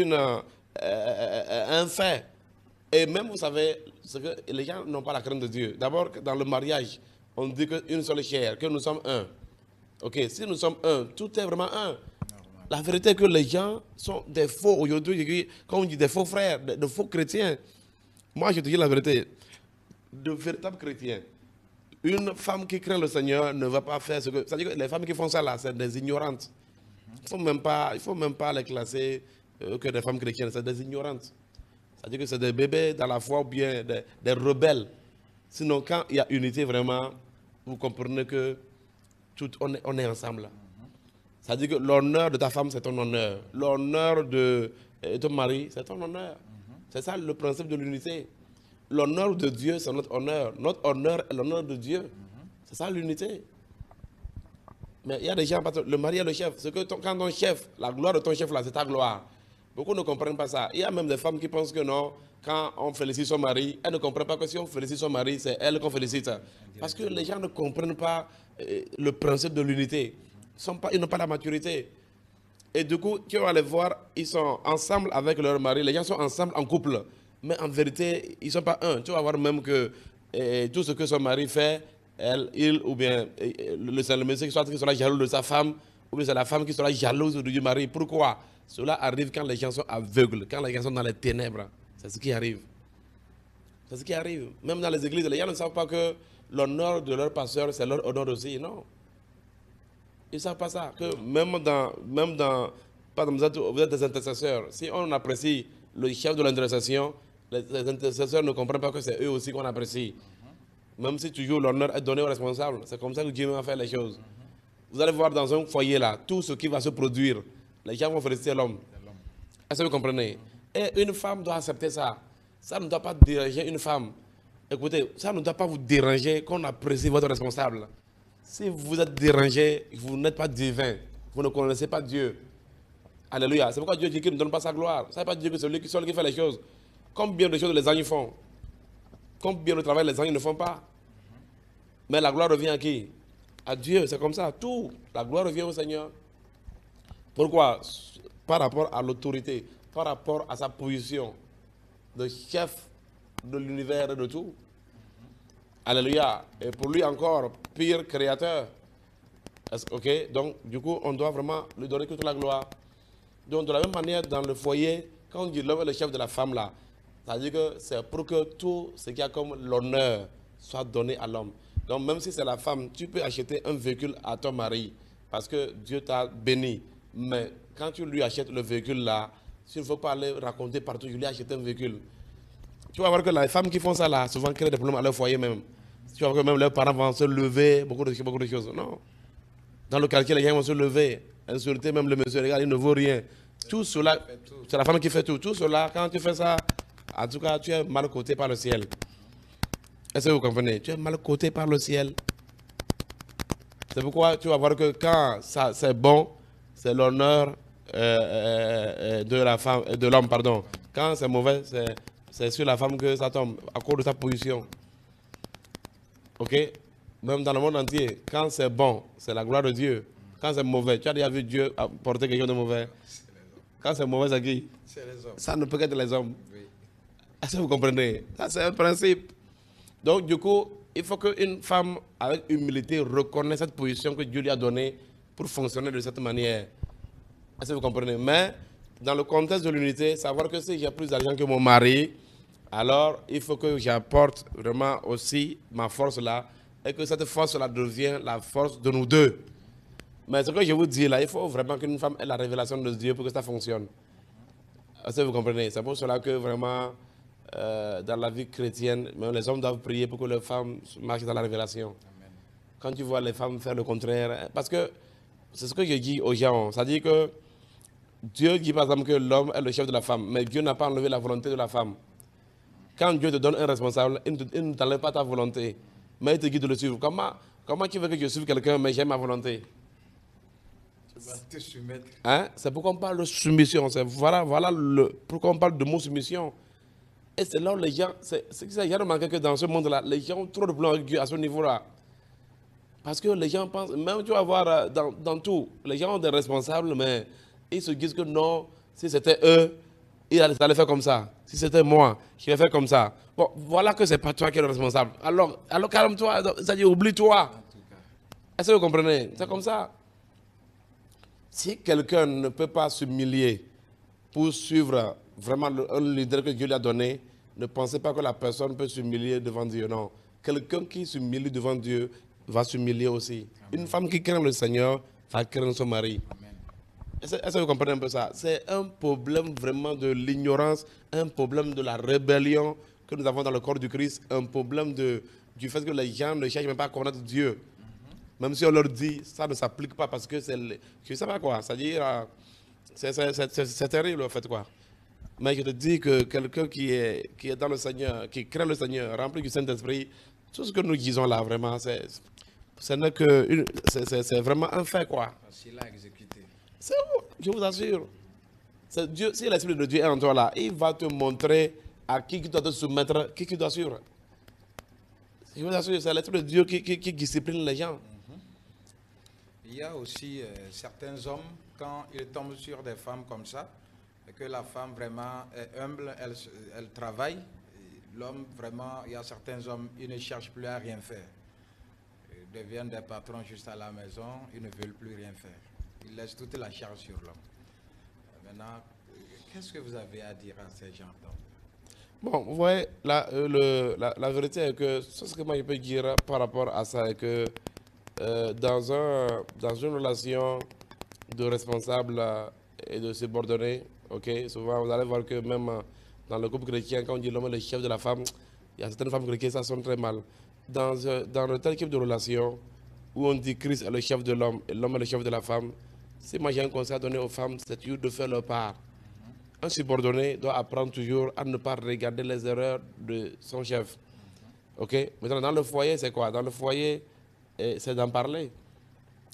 un fait. Et même, vous savez, que les gens n'ont pas la crainte de Dieu. D'abord, dans le mariage, on dit qu'une seule chair, que nous sommes un. Ok, si nous sommes un, tout est vraiment un. La vérité est que les gens sont des faux aujourd'hui, quand on dit des faux frères, de faux chrétiens. Moi, je te dis la vérité, de véritables chrétiens. Une femme qui craint le Seigneur ne va pas faire ce que... C'est-à-dire que les femmes qui font ça là, c'est des ignorantes. Il ne faut même pas les classer que des femmes chrétiennes, c'est des ignorantes. C'est-à-dire que c'est des bébés dans la foi ou bien des rebelles. Sinon, quand il y a unité vraiment, vous comprenez que on est ensemble. C'est-à-dire que l'honneur de ta femme, c'est ton honneur. L'honneur de ton mari, c'est ton honneur. C'est ça le principe de l'unité. l'honneur de Dieu, c'est notre honneur. Notre honneur est l'honneur de Dieu. C'est ça l'unité. Mais il y a des gens, le mari est le chef. C'est que quand ton chef, la gloire de ton chef là, c'est ta gloire. Beaucoup ne comprennent pas ça. Il y a même des femmes qui pensent que non, quand on félicite son mari, elles ne comprennent pas que si on félicite son mari, c'est elle qu'on félicite. Parce que les gens ne comprennent pas le principe de l'unité. Ils n'ont pas la maturité. Et du coup, tu vas les voir, ils sont ensemble avec leur mari, les gens sont ensemble en couple. Mais en vérité, ils ne sont pas un. Tu vas voir même que tout ce que son mari fait, il ou bien le monsieur qui sera jaloux de sa femme, ou bien c'est la femme qui sera jalouse du mari. Pourquoi? Cela arrive quand les gens sont aveugles, quand les gens sont dans les ténèbres. C'est ce qui arrive. C'est ce qui arrive. Même dans les églises, les gens ne savent pas que l'honneur de leur pasteur, c'est leur honneur aussi. Non. Ils ne savent pas ça. Que par exemple, vous êtes des intercesseurs. Si on apprécie le chef de l'intercession, les intercesseurs ne comprennent pas que c'est eux aussi qu'on apprécie. Même si toujours l'honneur est donné aux responsables. C'est comme ça que Dieu va faire les choses. Vous allez voir dans un foyer là, tout ce qui va se produire, les gens vont féliciter l'homme. Est-ce que vous comprenez? Et une femme doit accepter ça. Ça ne doit pas déranger une femme. Écoutez, ça ne doit pas vous déranger qu'on apprécie votre responsable. Si vous êtes dérangé, vous n'êtes pas divin. Vous ne connaissez pas Dieu. Alléluia. C'est pourquoi Dieu dit qu'il ne donne pas sa gloire. Ça ne veut pas dire que c'est lui seul qui fait les choses. Combien de choses les anges font? Combien de travail les anges ne font pas? Mais la gloire revient à qui? À Dieu. C'est comme ça. Tout. La gloire revient au Seigneur. Pourquoi? Par rapport à l'autorité, par rapport à sa position de chef de l'univers et de tout. Alléluia. Et pour lui encore, pire créateur. Ok? Donc, du coup, on doit vraiment lui donner toute la gloire. Donc, de la même manière, dans le foyer, quand on dit l'homme est le chef de la femme là, ça veut dire que c'est pour que tout ce qui a comme l'honneur soit donné à l'homme. Donc, même si c'est la femme, tu peux acheter un véhicule à ton mari parce que Dieu t'a béni. Mais quand tu lui achètes le véhicule là, il ne faut pas aller raconter partout, je lui ai acheté un véhicule. Tu vas voir que les femmes qui font ça là, souvent créent des problèmes à leur foyer même. Tu vas voir que même leurs parents vont se lever, beaucoup de choses. Non. Dans le quartier, les gens vont se lever, insulter même le monsieur, regarde, il ne vaut rien. Tout cela, c'est la femme qui fait tout. Tout cela, quand tu fais ça, en tout cas, tu es mal coté par le ciel. Est-ce que vous comprenez? Tu es mal coté par le ciel. C'est pourquoi tu vas voir que quand ça c'est bon, c'est l'honneur de la femme, de l'homme, pardon. Quand c'est mauvais, c'est sur la femme que ça tombe, à cause de sa position. Ok? Même dans le monde entier, quand c'est bon, c'est la gloire de Dieu. Quand c'est mauvais, tu as déjà vu Dieu porter quelque chose de mauvais? Quand c'est mauvais, c'est qui? C'est les hommes. Ça ne peut qu'être les hommes. Oui. Est-ce que vous comprenez? Ça, c'est un principe. Donc, du coup, il faut qu'une femme, avec humilité, reconnaisse cette position que Dieu lui a donnée pour fonctionner de cette manière. Est-ce que vous comprenez? Mais, dans le contexte de l'unité, savoir que si j'ai plus d'argent que mon mari, alors il faut que j'apporte vraiment aussi ma force là, et que cette force-là devienne la force de nous deux. Mais ce que je vous dis là, il faut vraiment qu'une femme ait la révélation de Dieu pour que ça fonctionne. Est-ce que vous comprenez? C'est pour cela que vraiment, dans la vie chrétienne, même les hommes doivent prier pour que les femmes marchent dans la révélation. Amen. Quand tu vois les femmes faire le contraire, parce que c'est ce que je dis aux gens, c'est-à-dire que Dieu dit par exemple que l'homme est le chef de la femme, mais Dieu n'a pas enlevé la volonté de la femme. Quand Dieu te donne un responsable, il ne t'enlève pas ta volonté, mais il te guide de le suivre. Comment tu veux que je suive quelqu'un, mais j'ai ma volonté? Tu vas te soumettre. Hein? C'est pourquoi on parle de soumission. Voilà pourquoi on parle de mot soumission. Et c'est là où les gens, j'ai remarqué que dans ce monde-là, les gens ont trop de problèmes avec Dieu à ce niveau-là. Parce que les gens pensent, même tu vas voir dans tout, les gens ont des responsables, mais ils se disent que non, si c'était eux, ils allaient faire comme ça. Si c'était moi, je vais faire comme ça. Bon, voilà que ce n'est pas toi qui es le responsable. Alors calme-toi, c'est-à-dire oublie-toi. Est-ce que vous comprenez? C'est comme ça. Si quelqu'un ne peut pas s'humilier pour suivre vraiment un leader que Dieu lui a donné, ne pensez pas que la personne peut s'humilier devant Dieu. Non. Quelqu'un qui s'humilie devant Dieu va s'humilier aussi. Amen. Une femme qui craint le Seigneur va craindre son mari. Est-ce que vous comprenez un peu ça? C'est un problème vraiment de l'ignorance, un problème de la rébellion que nous avons dans le corps du Christ, un problème du fait que les gens ne cherchent même pas à connaître Dieu. Même si on leur dit, ça ne s'applique pas parce que c'est... Je ne sais pas quoi, c'est-à-dire... C'est terrible en fait quoi. Mais je te dis que quelqu'un qui est dans le Seigneur, qui craint le Seigneur, rempli du Saint-Esprit, tout ce que nous disons là, vraiment, c'est vraiment un fait, quoi. Facile à exécuter. Je vous assure. Dieu, si l'Esprit de Dieu est en toi là, il va te montrer à qui tu dois te soumettre, qui tu dois suivre. Je vous assure, c'est l'Esprit de Dieu qui discipline les gens. Il y a aussi certains hommes, quand ils tombent sur des femmes comme ça, et que la femme vraiment est humble, elle travaille, l'homme vraiment, il y a certains hommes, ils ne cherchent plus à rien faire. Ils deviennent des patrons juste à la maison, ils ne veulent plus rien faire. Ils laissent toute la charge sur l'homme. Maintenant, qu'est-ce que vous avez à dire à ces gens d'hommes? Bon, vous voyez, la vérité est que ce que moi je peux dire par rapport à ça est que dans une relation de responsable et de subordonné, ok, souvent vous allez voir que même dans le couple chrétien, quand on dit l'homme est le chef de la femme, il y a certaines femmes chrétiennes, ça sonne très mal. Dans le tel type de relation où on dit Christ est le chef de l'homme et l'homme est le chef de la femme, si moi j'ai un conseil à donner aux femmes, c'est toujours de faire leur part. Un subordonné doit apprendre toujours à ne pas regarder les erreurs de son chef. Ok? Maintenant, dans le foyer, c'est quoi? Dans le foyer, c'est d'en parler.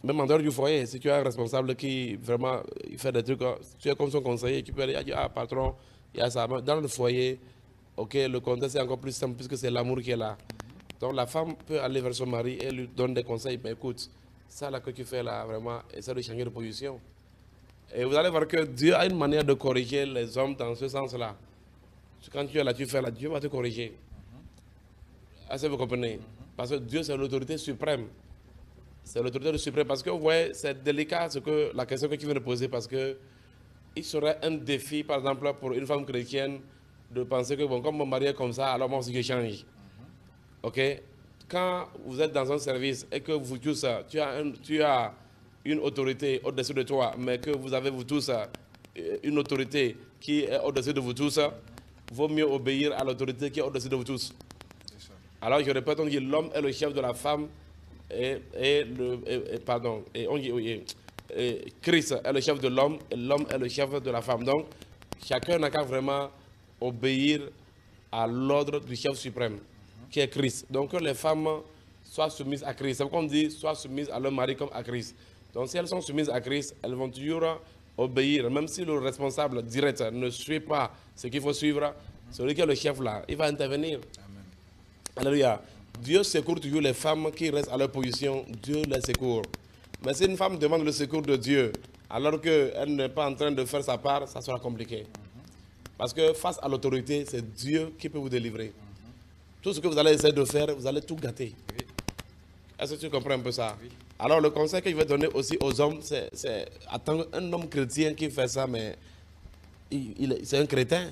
Même en dehors du foyer, si tu as un responsable qui vraiment il fait des trucs, tu es comme son conseiller, tu peux dire, ah patron, il y a ça. Dans le foyer, ok, le contexte est encore plus simple puisque c'est l'amour qui est là. Donc la femme peut aller vers son mari et lui donner des conseils. Mais écoute, ça là que tu fais là, vraiment, essaie de changer de position. Et vous allez voir que Dieu a une manière de corriger les hommes dans ce sens-là. Quand tu es là, tu fais là, Dieu va te corriger. Est-ce que vous comprenez? Parce que Dieu, c'est l'autorité suprême. C'est l'autorité suprême. Parce que vous voyez, c'est délicat la question que tu viens de poser. Parce que il serait un défi, par exemple, pour une femme chrétienne, de penser que, bon, comme mon mari est comme ça, alors moi aussi je change. Ok? Quand vous êtes dans un service et que vous tous, tu as une autorité au-dessus de toi, mais que vous avez vous tous une autorité qui est au-dessus de vous tous, vaut mieux obéir à l'autorité qui est au-dessus de vous tous. Alors je répète, on dit l'homme est le chef de la femme et Christ est le chef de l'homme et l'homme est le chef de la femme. Donc chacun n'a qu'à vraiment obéir à l'ordre du chef suprême qui est Christ. Donc que les femmes soient soumises à Christ. C'est pourquoi on dit soient soumises à leur mari comme à Christ. Donc si elles sont soumises à Christ, elles vont toujours obéir. Même si le responsable direct ne suit pas ce qu'il faut suivre, celui qui est le chef là, il va intervenir. Amen. Alléluia. Dieu secourt toujours les femmes qui restent à leur position. Dieu les secourt. Mais si une femme demande le secours de Dieu, alors qu'elle n'est pas en train de faire sa part, ça sera compliqué. Parce que face à l'autorité, c'est Dieu qui peut vous délivrer. Tout ce que vous allez essayer de faire, vous allez tout gâter. Oui. Est-ce que tu comprends un peu ça? Oui. Alors le conseil que je vais donner aussi aux hommes, c'est attendre un homme chrétien qui fait ça, mais c'est un crétin.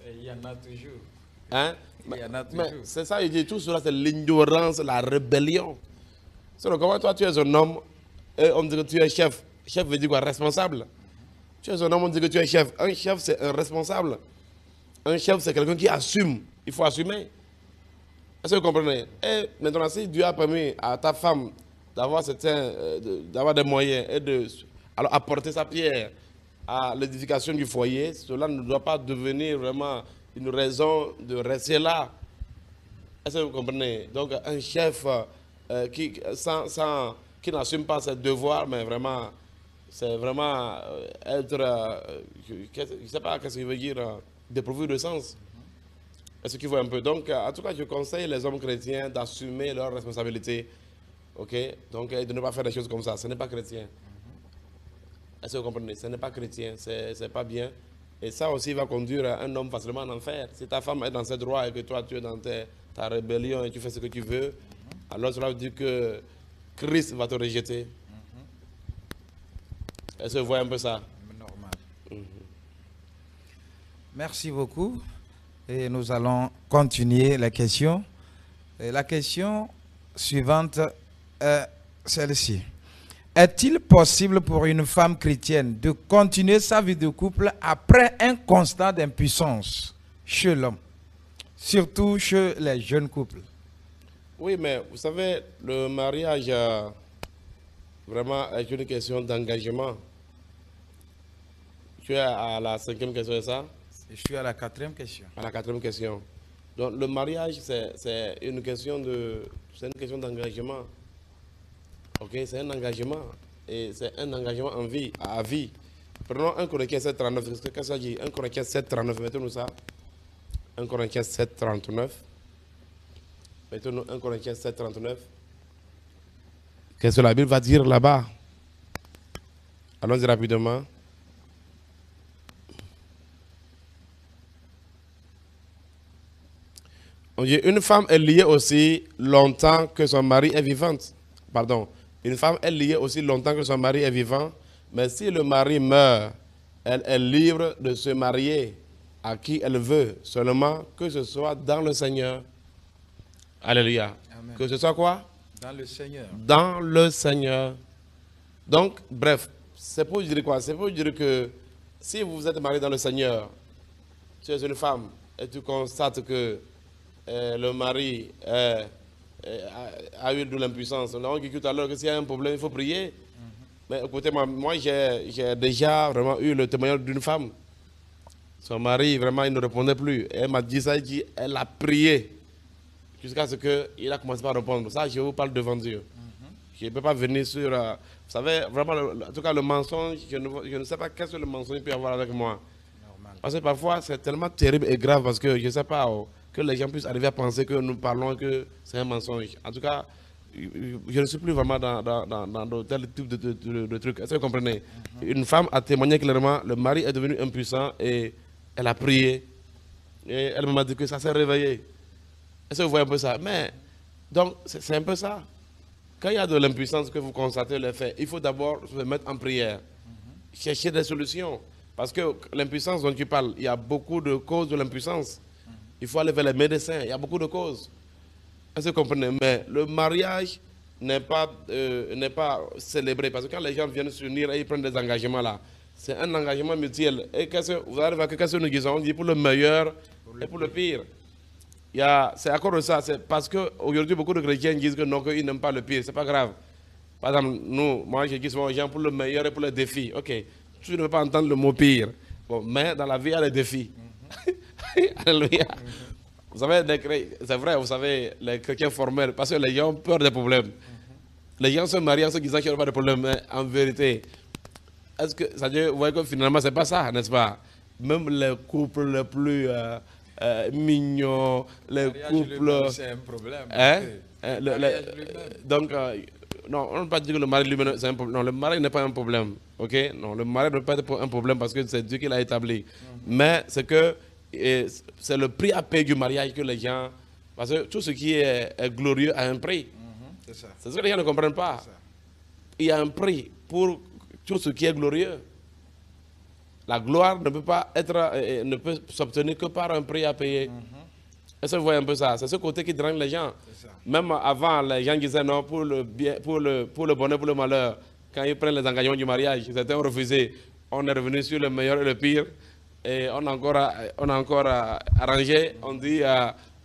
Il y en a toujours. Hein? Il y en a toujours. C'est ça, il dit tout cela, c'est l'ignorance, la rébellion. C'est comment toi tu es un homme et on dit que tu es chef. Chef veut dire quoi? Responsable. Tu es un homme, on dit que tu es chef. Un chef, c'est un responsable. Un chef, c'est quelqu'un qui assume. Il faut assumer. Est-ce que vous comprenez? Et maintenant, si Dieu a permis à ta femme d'avoir des moyens et de alors apporter sa pierre à l'édification du foyer, cela ne doit pas devenir vraiment une raison de rester là. Est-ce que vous comprenez? Donc un chef qui n'assume pas ses devoirs, mais vraiment, c'est vraiment être, je ne sais pas ce qu'il veut dire, dépourvu de sens. Est-ce qu'il voit un peu? Donc, en tout cas, je conseille les hommes chrétiens d'assumer leurs responsabilités. Ok? Donc, de ne pas faire des choses comme ça. Ce n'est pas chrétien. Est-ce que vous comprenez? Ce n'est pas chrétien. C'est pas bien. Et ça aussi va conduire un homme facilement en enfer. Si ta femme est dans ses droits et que toi, tu es dans ta rébellion et tu fais ce que tu veux, alors cela veut dire que Christ va te rejeter. Est-ce que vous voyez un peu ça? Normal. Merci beaucoup. Et nous allons continuer les questions. Et la question suivante est celle-ci. Est-il possible pour une femme chrétienne de continuer sa vie de couple après un constat d'impuissance chez l'homme, surtout chez les jeunes couples? Oui, mais vous savez, le mariage vraiment est une question d'engagement. Tu es à la 5e question, c'est ça? Je suis à la 4e question. À la 4e question. Donc le mariage, c'est une question d'engagement. Ok, c'est un engagement. Et c'est un engagement en vie, à vie. Prenons 1 Corinthiens 7,39. Qu'est-ce que ça dit? 1 Corinthiens 7,39. Mettez-nous ça. 1 Corinthiens 7,39. Mettez-nous 1 Corinthiens 7,39. Qu'est-ce que la Bible va dire là-bas? Allons-y rapidement. On dit, une femme est liée aussi longtemps que son mari est vivante. Pardon. Une femme est liée aussi longtemps que son mari est vivant. Mais si le mari meurt, elle est libre de se marier à qui elle veut, seulement que ce soit dans le Seigneur. Alléluia. Amen. Que ce soit quoi? Dans le Seigneur. Dans le Seigneur. Donc, bref, c'est pour dire quoi? C'est pour dire que si vous êtes marié dans le Seigneur, tu es une femme et tu constates que le mari a eu de l'impuissance. On a dit tout à l'heure que s'il y a un problème, il faut prier. Mais écoutez, moi j'ai déjà vraiment eu le témoignage d'une femme. Son mari, vraiment, il ne répondait plus. Elle m'a dit ça, elle a prié jusqu'à ce qu'il a commencé par répondre. Ça, je vous parle devant Dieu. Je ne peux pas venir sur... vous savez, vraiment, en tout cas, le mensonge, je ne sais pas qu'est-ce que le mensonge peut avoir avec moi. Normal. Parce que parfois, c'est tellement terrible et grave parce que je ne sais pas... que les gens puissent arriver à penser que nous parlons que c'est un mensonge. En tout cas, je ne suis plus vraiment dans tel type de truc. Est-ce que vous comprenez? Une femme a témoigné clairement, le mari est devenu impuissant et elle a prié. Et elle m'a dit que ça s'est réveillé. Est-ce que vous voyez un peu ça? Mais, donc, c'est un peu ça. Quand il y a de l'impuissance que vous constatez le fait, il faut d'abord se mettre en prière. Chercher des solutions. Parce que l'impuissance dont tu parles, il y a beaucoup de causes de l'impuissance. Il faut aller vers les médecins. Il y a beaucoup de causes. Est-ce que vous comprenez? Mais le mariage n'est pas célébré. Parce que quand les gens viennent s'unir et ils prennent des engagements là, c'est un engagement mutuel. Et vous arrivez à qu'est-ce que nous disons? On dit pour le meilleur et pour le pire. C'est à cause de ça. C'est parce qu'aujourd'hui, beaucoup de chrétiens disent que non, qu'ils n'aiment pas le pire. Ce n'est pas grave. Par exemple, moi, je dis souvent aux gens pour le meilleur et pour le défi. Ok, tu ne veux pas entendre le mot pire. Bon, mais dans la vie, il y a les défis. Alléluia. Vous savez, c'est vrai, vous savez, les chrétiens formels, parce que les gens ont peur des problèmes. Les gens se marient en se disant qu'il n'y aura pas de problème, mais en vérité, est-ce que ça veut dire, vous voyez que finalement, c'est pas ça, n'est-ce pas? Même les couples les plus mignons, les couples. C'est un problème. Hein? Donc, non, on ne peut pas dire que le mari lui-même, c'est un problème. Non, le mari n'est pas un problème. Ok? Non, le mari ne peut pas être un problème parce que c'est Dieu qui l'a établi. Mais c'est que c'est le prix à payer du mariage que les gens... Parce que tout ce qui est glorieux a un prix. C'est ça. C'est ce que les gens ne comprennent pas. Il y a un prix pour tout ce qui est glorieux. La gloire ne peut pas être, ne peut s'obtenir que par un prix à payer. Est-ce que vous voyez un peu ça? C'est ce côté qui draine les gens. Même avant, les gens disaient non, pour le bonheur, pour le malheur. Quand ils prennent les engagements du mariage, certains ont refusé. On est revenu sur le meilleur et le pire. Et on a encore arrangé, on dit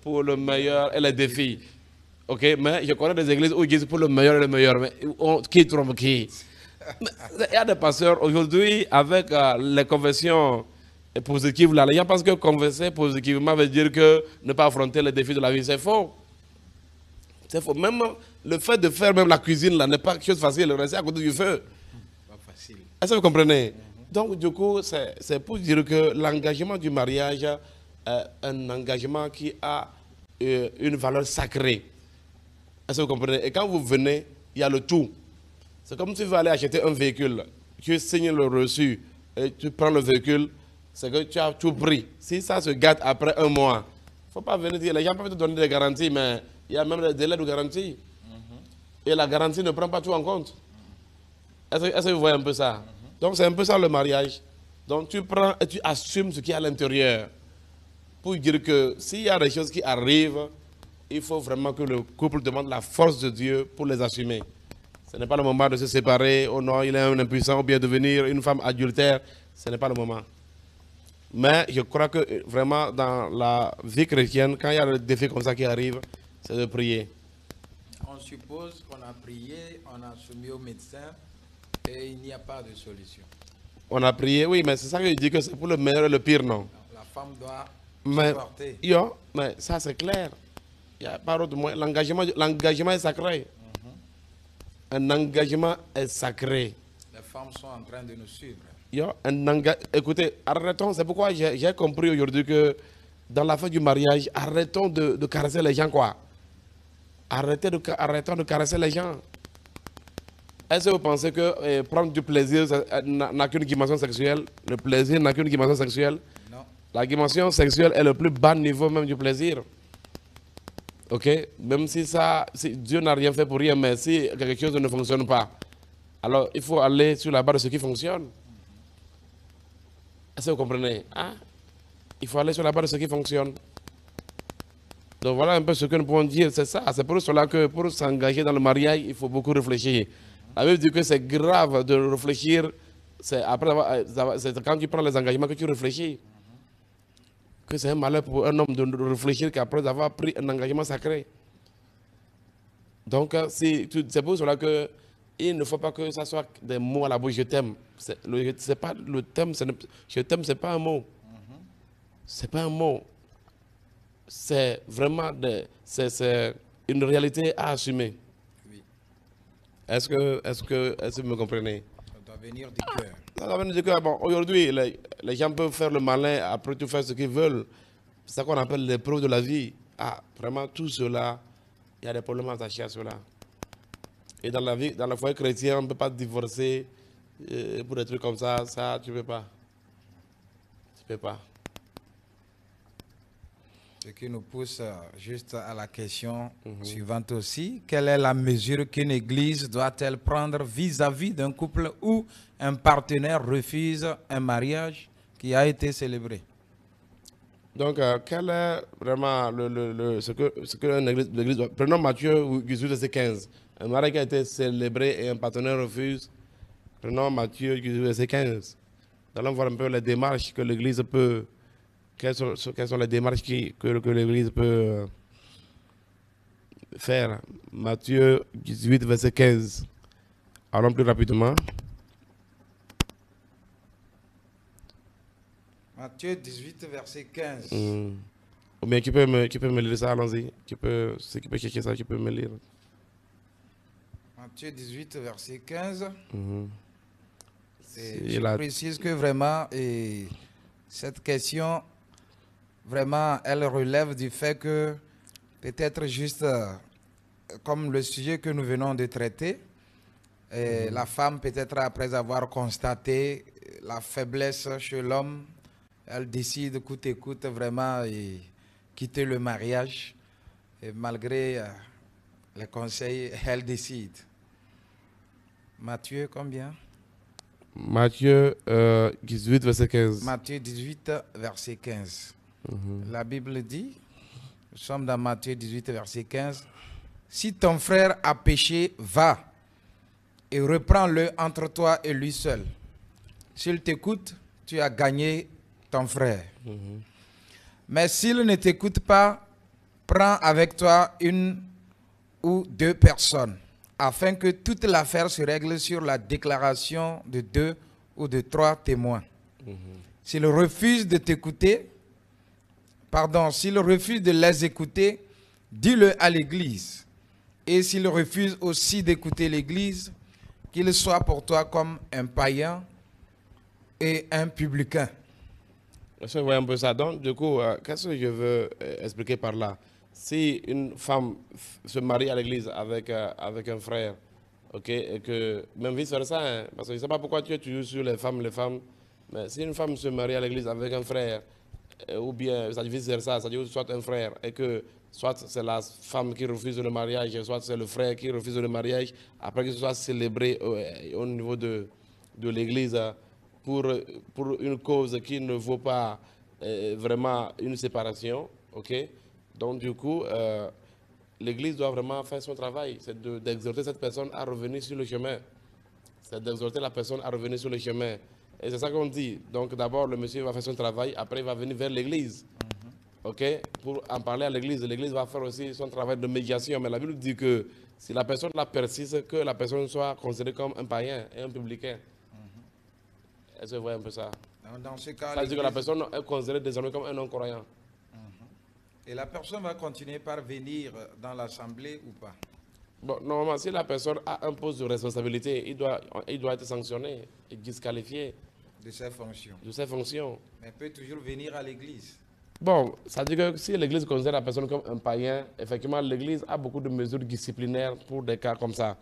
pour le meilleur et les défis. Ok, mais je connais des églises où ils disent pour le meilleur et le meilleur. Mais qui trompe qui? Il y a des pasteurs aujourd'hui avec les conversions positives là. Les gens pensent que converser positivement veut dire que ne pas affronter les défis de la vie. C'est faux. C'est faux. Même le fait de faire même la cuisine là n'est pas quelque chose de facile. Rester à côté du feu. Pas facile. Est-ce que vous comprenez? Donc du coup, c'est pour dire que l'engagement du mariage est un engagement qui a une valeur sacrée. Est-ce que vous comprenez? Et quand vous venez, il y a le tout. C'est comme si tu veux aller acheter un véhicule. Tu signes le reçu et tu prends le véhicule. C'est que tu as tout pris. Si ça se gâte après un mois, il ne faut pas venir dire. Les gens peuvent te donner des garanties, mais il y a même des délais de garantie. Et la garantie ne prend pas tout en compte. Est-ce que vous voyez un peu ça? Donc c'est un peu ça le mariage. Donc tu prends et tu assumes ce qui est à l'intérieur. Pour dire que s'il y a des choses qui arrivent, il faut vraiment que le couple demande la force de Dieu pour les assumer. Ce n'est pas le moment de se séparer. Oh non, il est un impuissant ou bien devenir une femme adultère. Ce n'est pas le moment. Mais je crois que vraiment dans la vie chrétienne, quand il y a des défis comme ça qui arrivent, c'est de prier. On suppose qu'on a prié, on a soumis au médecin et il n'y a pas de solution. On a prié, oui, mais c'est ça que je dis que c'est pour le meilleur et le pire, non? La femme doit Mais, supporter. mais ça c'est clair. Il n'y a pas d'autre moyen. L'engagement est sacré. Un engagement est sacré. Les femmes sont en train de nous suivre. Écoutez, arrêtons. C'est pourquoi j'ai compris aujourd'hui que dans la fin du mariage, arrêtons de caresser les gens, quoi. Arrêtons de caresser les gens. Est-ce que vous pensez que prendre du plaisir n'a qu'une dimension sexuelle? Le plaisir n'a qu'une dimension sexuelle? Non. La dimension sexuelle est le plus bas niveau même du plaisir. Ok? Même si Dieu n'a rien fait pour rien, mais si quelque chose ne fonctionne pas, alors il faut aller sur la base de ce qui fonctionne. Est-ce que vous comprenez? Hein? Il faut aller sur la base de ce qui fonctionne. Donc voilà un peu ce que nous pouvons dire, c'est ça. C'est pour cela que pour s'engager dans le mariage, il faut beaucoup réfléchir. La Bible dit que c'est grave de réfléchir. C'est quand tu prends les engagements que tu réfléchis. Que c'est un malheur pour un homme de réfléchir qu'après avoir pris un engagement sacré. Donc c'est pour cela que il ne faut pas que ça soit des mots à la bouche. Je t'aime. C'est pas le thème. Je t'aime, c'est pas un mot. C'est pas un mot. C'est vraiment c'est une réalité à assumer. Oui. Est-ce que vous me comprenez? Ça doit venir du cœur. Ça doit venir du cœur. Bon, aujourd'hui, les gens peuvent faire le malin, après tout faire ce qu'ils veulent. C'est ça qu'on appelle l'épreuve de la vie. Ah, vraiment, tout cela, il y a des problèmes attachés à cela. Et dans la vie, dans la foi chrétienne, on ne peut pas divorcer pour des trucs comme ça. Ça, tu ne peux pas. Tu ne peux pas. Ce qui nous pousse juste à la question suivante aussi. Quelle est la mesure qu'une église doit-elle prendre vis-à-vis d'un couple où un partenaire refuse un mariage qui a été célébré? Donc, quel est vraiment ce que l'église doit... Prenons Matthieu 18, verset 15. Un mariage qui a été célébré et un partenaire refuse. Prenons Matthieu 18, verset 15. Nous allons voir un peu les démarches que l'église peut... Quelles sont les démarches que l'église peut faire. Matthieu 18, verset 15. Allons plus rapidement. Matthieu 18, verset 15. Ou bien qui peut me lire ça, allons-y. Ceux qui peut chercher ça, qui peut me lire. Matthieu 18, verset 15. Je précise que vraiment, cette question, vraiment, elle relève du fait que peut-être juste comme le sujet que nous venons de traiter, la femme peut-être après avoir constaté la faiblesse chez l'homme, elle décide coûte et coûte vraiment quitter le mariage. Et malgré les conseils, elle décide. Matthieu, combien? Matthieu 18, verset 15. Matthieu 18, verset 15. La Bible dit, nous sommes dans Matthieu 18, verset 15, « Si ton frère a péché, va et reprends-le entre toi et lui seul. S'il t'écoute, tu as gagné ton frère. Mais s'il ne t'écoute pas, prends avec toi une ou deux personnes, afin que toute l'affaire se règle sur la déclaration de 2 ou de 3 témoins. S'il refuse de t'écouter, s'il refuse de les écouter, dis-le à l'Église. Et s'il refuse aussi d'écouter l'Église, qu'il soit pour toi comme un païen et un publicain. » Je vois un peu ça. Donc, du coup, qu'est-ce que je veux expliquer par là? Si une femme se marie à l'église avec un frère, ok, et que, même vice-versa, hein, parce que je ne sais pas pourquoi tu es toujours sur les femmes, mais si une femme se marie à l'église avec un frère, ou bien ça dit vice-versa, ça dit soit un frère, et que soit c'est la femme qui refuse le mariage, soit c'est le frère qui refuse le mariage, après que ce soit célébré au niveau de l'église, pour une cause qui ne vaut pas vraiment une séparation, ok? Donc du coup, l'Église doit vraiment faire son travail, c'est d'exhorter cette personne à revenir sur le chemin. C'est d'exhorter la personne à revenir sur le chemin. Et c'est ça qu'on dit. Donc d'abord, le monsieur va faire son travail, après il va venir vers l'Église. Ok? Pour en parler à l'Église. L'Église va faire aussi son travail de médiation. Mais la Bible dit que si la personne la persiste, que la personne soit considérée comme un païen et un publicain. Est-ce que vous voyez un peu ça? Dans ce cas, Ça veut dire que la personne est considérée désormais comme un non-croyant. Et la personne va continuer par venir dans l'assemblée ou pas? Bon, normalement, si la personne a un poste de responsabilité, il doit être sanctionné et disqualifié De ses fonctions. de ses fonctions. Mais il peut toujours venir à l'église. Bon, ça veut dire que si l'Église considère la personne comme un païen, effectivement, l'Église a beaucoup de mesures disciplinaires pour des cas comme ça.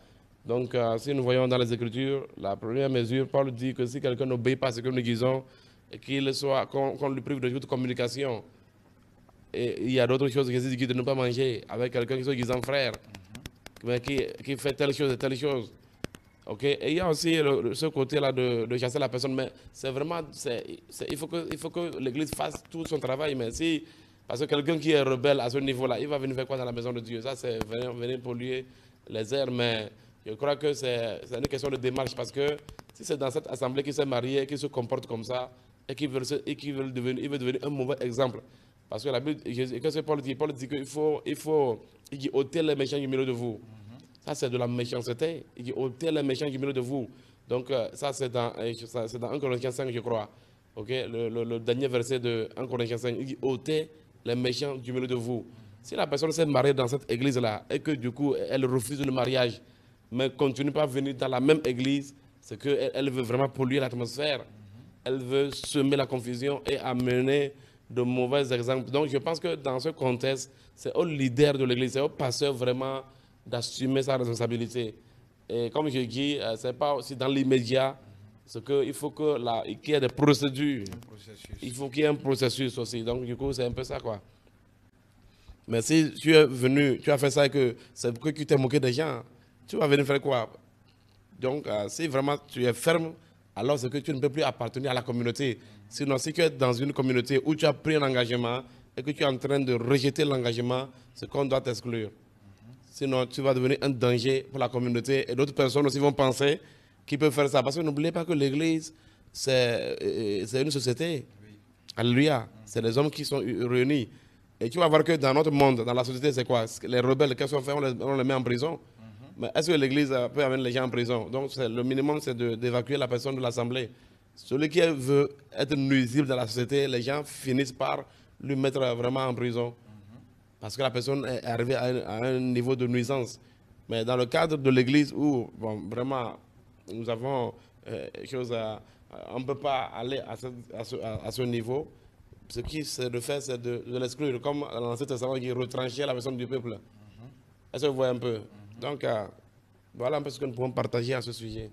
Donc, si nous voyons dans les Écritures, la première mesure, Paul dit que si quelqu'un n'obéit pas à ce que nous disons, et qu'on lui prive de toute communication, et il y a d'autres choses que Jésus dit de ne pas manger avec quelqu'un qui soit disant frère, mais qui fait telle chose et telle chose. Ok, et il y a aussi ce côté-là de chasser la personne, mais c'est vraiment, il faut que l'Église fasse tout son travail, mais si, parce que quelqu'un qui est rebelle à ce niveau-là, il va venir faire quoi dans la maison de Dieu? Ça, c'est venir polluer les airs, mais je crois que c'est une question de démarche, parce que si c'est dans cette assemblée qui s'est marié, qui se comporte comme ça, et qui veut devenir un mauvais exemple, parce que la Bible, qu'est-ce que Paul dit? Paul dit qu'il faut ôter les méchants du milieu de vous. Ça, c'est de la méchanceté. Il dit, ôtez les méchants du milieu de vous. Donc, ça, c'est dans 1 Corinthiens 5, je crois. Okay? Le dernier verset de 1 Corinthiens 5, il dit, ôtez les méchants du milieu de vous. Si la personne s'est mariée dans cette église-là et que du coup, elle refuse le mariage, mais continue pas à venir dans la même église, c'est qu'elle veut vraiment polluer l'atmosphère. Elle veut semer la confusion et amener de mauvais exemples. Donc, je pense que dans ce contexte, c'est au leader de l'église, c'est au pasteur vraiment d'assumer sa responsabilité. Et comme je dis, c'est pas aussi dans l'immédiat, c'est qu'il faut qu'il y ait des procédures. Il faut qu'il y ait un processus aussi. Donc, du coup, c'est un peu ça, quoi. Mais si tu es venu, tu as fait ça et que c'est que tu t'es moqué des gens, tu vas venir faire quoi? Donc, si vraiment tu es ferme, alors c'est que tu ne peux plus appartenir à la communauté. Sinon, si tu es dans une communauté où tu as pris un engagement et que tu es en train de rejeter l'engagement, c'est qu'on doit t'exclure. Sinon, tu vas devenir un danger pour la communauté et d'autres personnes aussi vont penser qu'ils peuvent faire ça. Parce que n'oubliez pas que l'Église, c'est une société. Oui. Alléluia. C'est des hommes qui sont réunis. Et tu vas voir que dans notre monde, dans la société, c'est quoi? Les rebelles, qu'est-ce qu'on fait? On les met en prison. Mais est-ce que l'Église peut amener les gens en prison? Donc, le minimum, c'est d'évacuer la personne de l'Assemblée. Celui qui veut être nuisible dans la société, les gens finissent par lui mettre vraiment en prison. Parce que la personne est arrivée à un niveau de nuisance. Mais dans le cadre de l'Église où, bon, vraiment, nous avons on ne peut pas aller à ce niveau, ce qui se fait, c'est de l'exclure, comme dans l'Ancien Testament qui retranchait la personne du peuple. Est-ce que vous voyez un peu? Donc, voilà un peu ce que nous pouvons partager à ce sujet.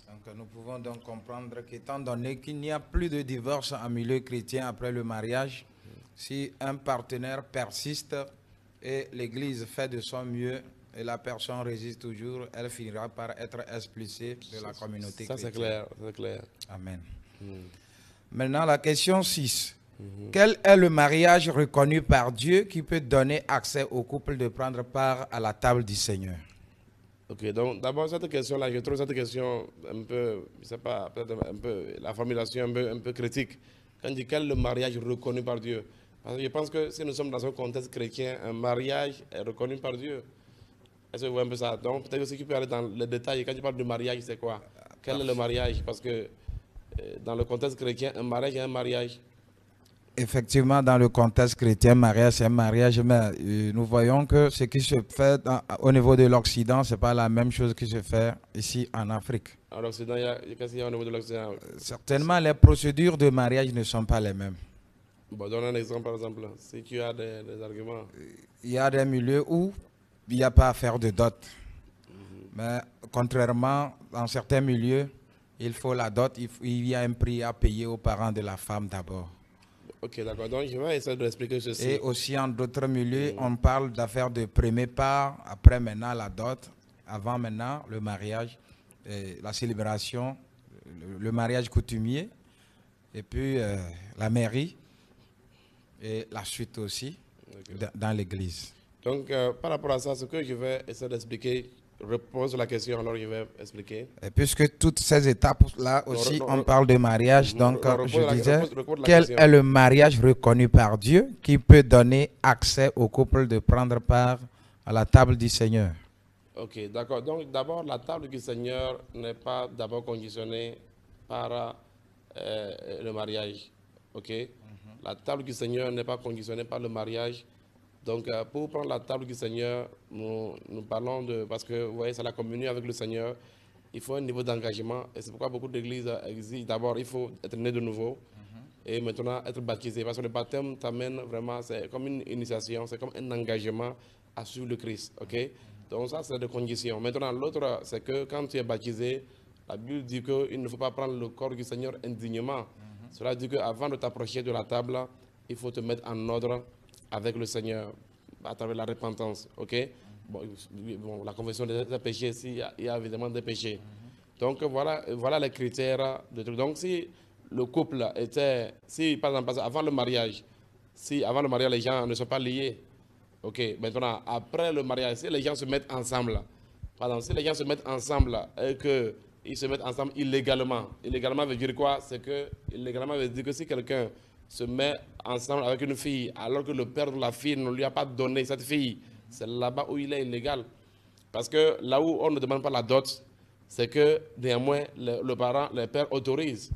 Donc, nous pouvons donc comprendre qu'étant donné qu'il n'y a plus de divorce en milieu chrétien après le mariage, si un partenaire persiste et l'Église fait de son mieux et la personne résiste toujours, elle finira par être expulsée de la communauté chrétienne. Ça, c'est clair, c'est clair. Amen. Maintenant, la question 6. Quel est le mariage reconnu par Dieu qui peut donner accès au couple de prendre part à la table du Seigneur? Ok, donc d'abord cette question-là, je trouve cette question un peu, je sais pas, peut-être un peu, la formulation un peu critique. Quand on dit quel est le mariage reconnu par Dieu? Parce que je pense que si nous sommes dans un contexte chrétien, un mariage est reconnu par Dieu. Est-ce que vous voyez un peu ça? Donc peut-être aussi qu'il peut aller dans les détails. Quand tu parles de mariage, c'est quoi? Quel est le mariage? Parce que dans le contexte chrétien, un mariage est un mariage. Effectivement, dans le contexte chrétien, mariage, c'est un mariage, mais nous voyons que ce qui se fait au niveau de l'Occident, ce n'est pas la même chose qui se fait ici en Afrique. En Occident, qu'est-ce qu'il y a au niveau de l'Occident? Certainement, les procédures de mariage ne sont pas les mêmes. Bon, donne un exemple, par exemple, si tu as des arguments. Il y a des milieux où il n'y a pas à faire de dot. Mais contrairement, dans certains milieux, il faut la dot, il y a un prix à payer aux parents de la femme d'abord. Ok, d'accord. Donc, je vais essayer d'expliquer ceci. Et aussi, en d'autres milieux, on parle d'affaires de premier part, après maintenant la dot, avant maintenant le mariage, la célébration, le mariage coutumier, et puis la mairie, et la suite aussi, dans l'église. Donc, par rapport à ça, ce que je vais essayer d'expliquer, repose la question, alors je vais expliquer. Et puisque toutes ces étapes-là aussi, on parle de mariage, donc je disais, quel est le mariage reconnu par Dieu qui peut donner accès au couple de prendre part à la table du Seigneur? Ok, d'accord. Donc, d'abord, la table du Seigneur n'est pas d'abord conditionnée par le mariage. Ok? La table du Seigneur n'est pas conditionnée par le mariage. Donc, pour prendre la table du Seigneur, nous parlons de... Parce que, vous voyez, c'est la communion avec le Seigneur. Il faut un niveau d'engagement. Et c'est pourquoi beaucoup d'églises exigent. D'abord, il faut être né de nouveau. Et maintenant, être baptisé. Parce que le baptême t'amène vraiment... C'est comme une initiation. C'est comme un engagement à suivre le Christ. Ok? Donc, ça, c'est des conditions. Maintenant, l'autre, c'est que quand tu es baptisé, la Bible dit qu'il ne faut pas prendre le corps du Seigneur indignement. Cela dit qu'avant de t'approcher de la table, il faut te mettre en ordre avec le Seigneur à travers la repentance. Ok? Bon, la confession des péchés, il y a évidemment des péchés. Donc voilà les critères de truc. Donc si le couple était, si par exemple avant le mariage, si avant le mariage les gens ne sont pas liés, ok, maintenant après le mariage, si les gens se mettent ensemble, pardon, si les gens se mettent ensemble et qu'ils se mettent ensemble illégalement, illégalement veut dire quoi? C'est que illégalement veut dire que si quelqu'un se met ensemble avec une fille alors que le père de la fille ne lui a pas donné cette fille, c'est là-bas où il est illégal. Parce que là où on ne demande pas la dot, c'est que néanmoins le père autorise.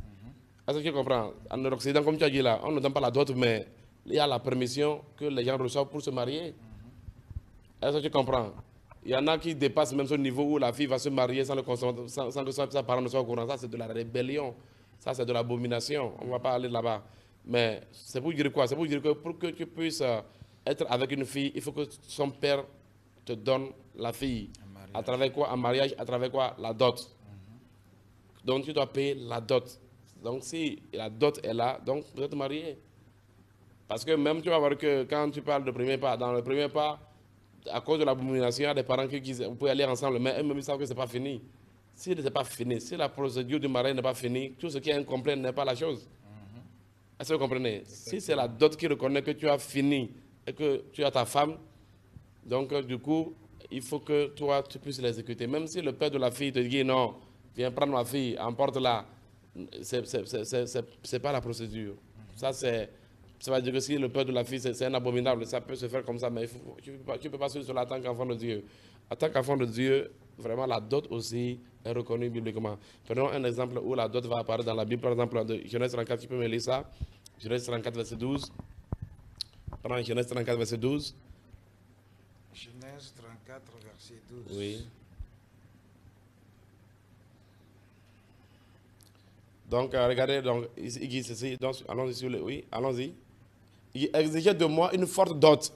Est-ce que tu comprends? En Occident, comme tu as dit là, on ne donne pas la dot, mais il y a la permission que les gens reçoivent pour se marier. Est-ce que tu comprends? Il y en a qui dépassent même ce niveau où la fille va se marier sans que sa parent ne soit au courant. Ça, c'est de la rébellion. Ça, c'est de l'abomination. On ne va pas aller là-bas. Mais c'est pour dire quoi? C'est pour dire que pour que tu puisses être avec une fille, il faut que son père te donne la fille. À travers quoi? Un mariage, à travers quoi? La dot. Donc tu dois payer la dot. Donc si la dot est là, donc vous êtes mariés. Parce que même tu vas voir que quand tu parles de premier pas, dans le premier pas, à cause de l'abomination, il y a des parents qui disent vous pouvez aller ensemble, mais eux-mêmes ils savent que ce n'est pas fini. Si ce n'est pas fini, si la procédure du mariage n'est pas finie, tout ce qui est incomplet n'est pas la chose. Est-ce que vous comprenez? Si c'est la dot qui reconnaît que tu as fini et que tu as ta femme, donc du coup, il faut que toi, tu puisses l'exécuter. Même si le père de la fille te dit non, viens prendre ma fille, emporte-la, c'est pas la procédure. Ça va dire que si le père de la fille, c'est un abominable, ça peut se faire comme ça, mais tu ne peux pas suivre cela en tant qu'enfant de Dieu. En tant qu'enfant de Dieu, vraiment la dot aussi est reconnue bibliquement. Prenons un exemple où la dot va apparaître dans la Bible, par exemple, de Genèse 34, tu peux me lire ça? Genèse 34, verset 12. Prenons Genèse 34, verset 12. Genèse 34, verset 12. Oui. Donc, regardez, donc, il dit ceci. Allons-y, oui, allons-y. Il exigez de moi une forte dot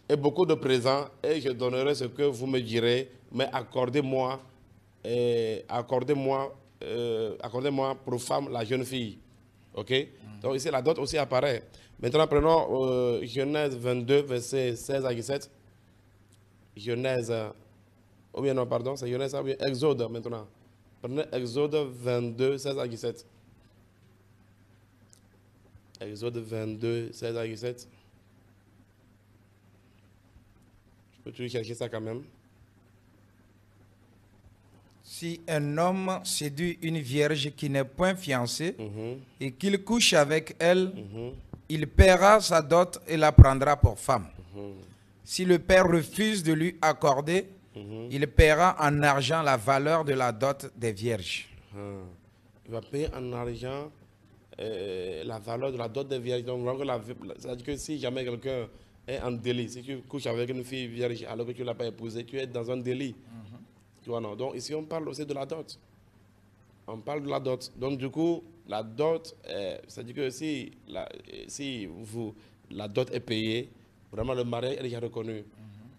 et beaucoup de présents, et je donnerai ce que vous me direz, mais accordez-moi pour femme la jeune fille. Ok? Donc ici, la dot aussi apparaît. Maintenant, prenons Genèse 22, verset 16 à 17. Genèse, ou bien non, pardon, c'est Genèse, ou bien Exode maintenant. Prenez Exode 22, 16 à 17. Exode 22, 16 à 17. Je peux toujours chercher ça quand même. Si un homme séduit une vierge qui n'est point fiancée et qu'il couche avec elle, il paiera sa dot et la prendra pour femme. Si le père refuse de lui accorder, il paiera en argent la valeur de la dot des vierges. Il va payer en argent la valeur de la dot des vierges. Donc, c'est-à-dire que si jamais quelqu'un est en délit, si tu couches avec une fille vierge alors que tu ne l'as pas épousée, tu es dans un délit. Tu vois, non? Donc ici, on parle aussi de la dot. On parle de la dot. Donc du coup, la dot, c'est-à-dire que si la dot est payée, vraiment le mariage est déjà reconnu.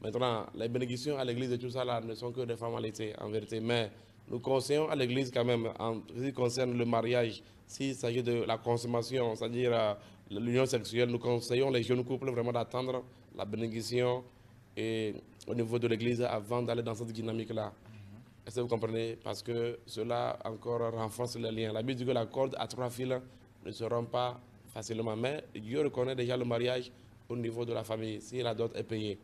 Maintenant, les bénédictions à l'église et tout ça là ne sont que des formalités en vérité. Mais nous conseillons à l'église quand même, en ce qui concerne le mariage, s'il s'agit de la consommation, c'est-à-dire l'union sexuelle, nous conseillons les jeunes couples vraiment d'attendre la bénédiction et au niveau de l'église avant d'aller dans cette dynamique-là. Est-ce que vous comprenez? Parce que cela encore renforce les liens. La Bible dit que la corde à 3 fils ne se rompt pas facilement. Mais Dieu reconnaît déjà le mariage au niveau de la famille, si la dot est payée.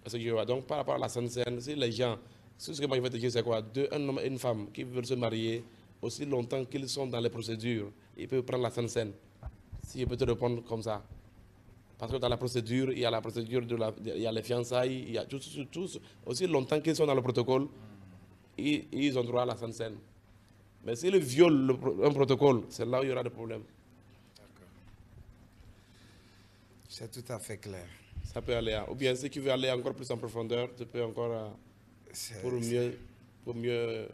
Est-ce que je vois? Donc par rapport à la Sainte Seine, si les gens, ce que moi je vais te dire, c'est quoi? Un homme et une femme qui veulent se marier, aussi longtemps qu'ils sont dans les procédures, ils peuvent prendre la Sainte Seine. Si je peux te répondre comme ça. Parce que dans la procédure, il y a la procédure, il y a les fiançailles, il y a tout, aussi longtemps qu'ils sont dans le protocole, ils ont droit à la Sainte Seine. Mais s'il viole un protocole, c'est là où il y aura des problèmes. D'accord. C'est tout à fait clair. Ça peut aller. Ou bien si tu veux aller encore plus en profondeur, tu peux encore pour mieux.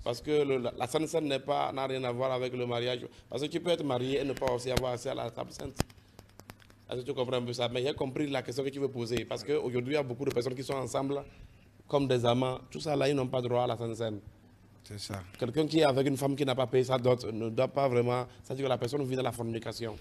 Parce que la Sainte Seine n'a rien à voir avec le mariage. Parce que tu peux être marié et ne pas aussi avoir accès à la table sainte. Est-ce que tu comprends un peu ça? Mais j'ai compris la question que tu veux poser. Parce qu'aujourd'hui, il y a beaucoup de personnes qui sont ensemble comme des amants. Tout ça là, ils n'ont pas droit à la Sainte Seine. C'est ça. Quelqu'un qui est avec une femme qui n'a pas payé sa dot ne doit pas vraiment. C'est-à-dire que la personne vit dans la fornication.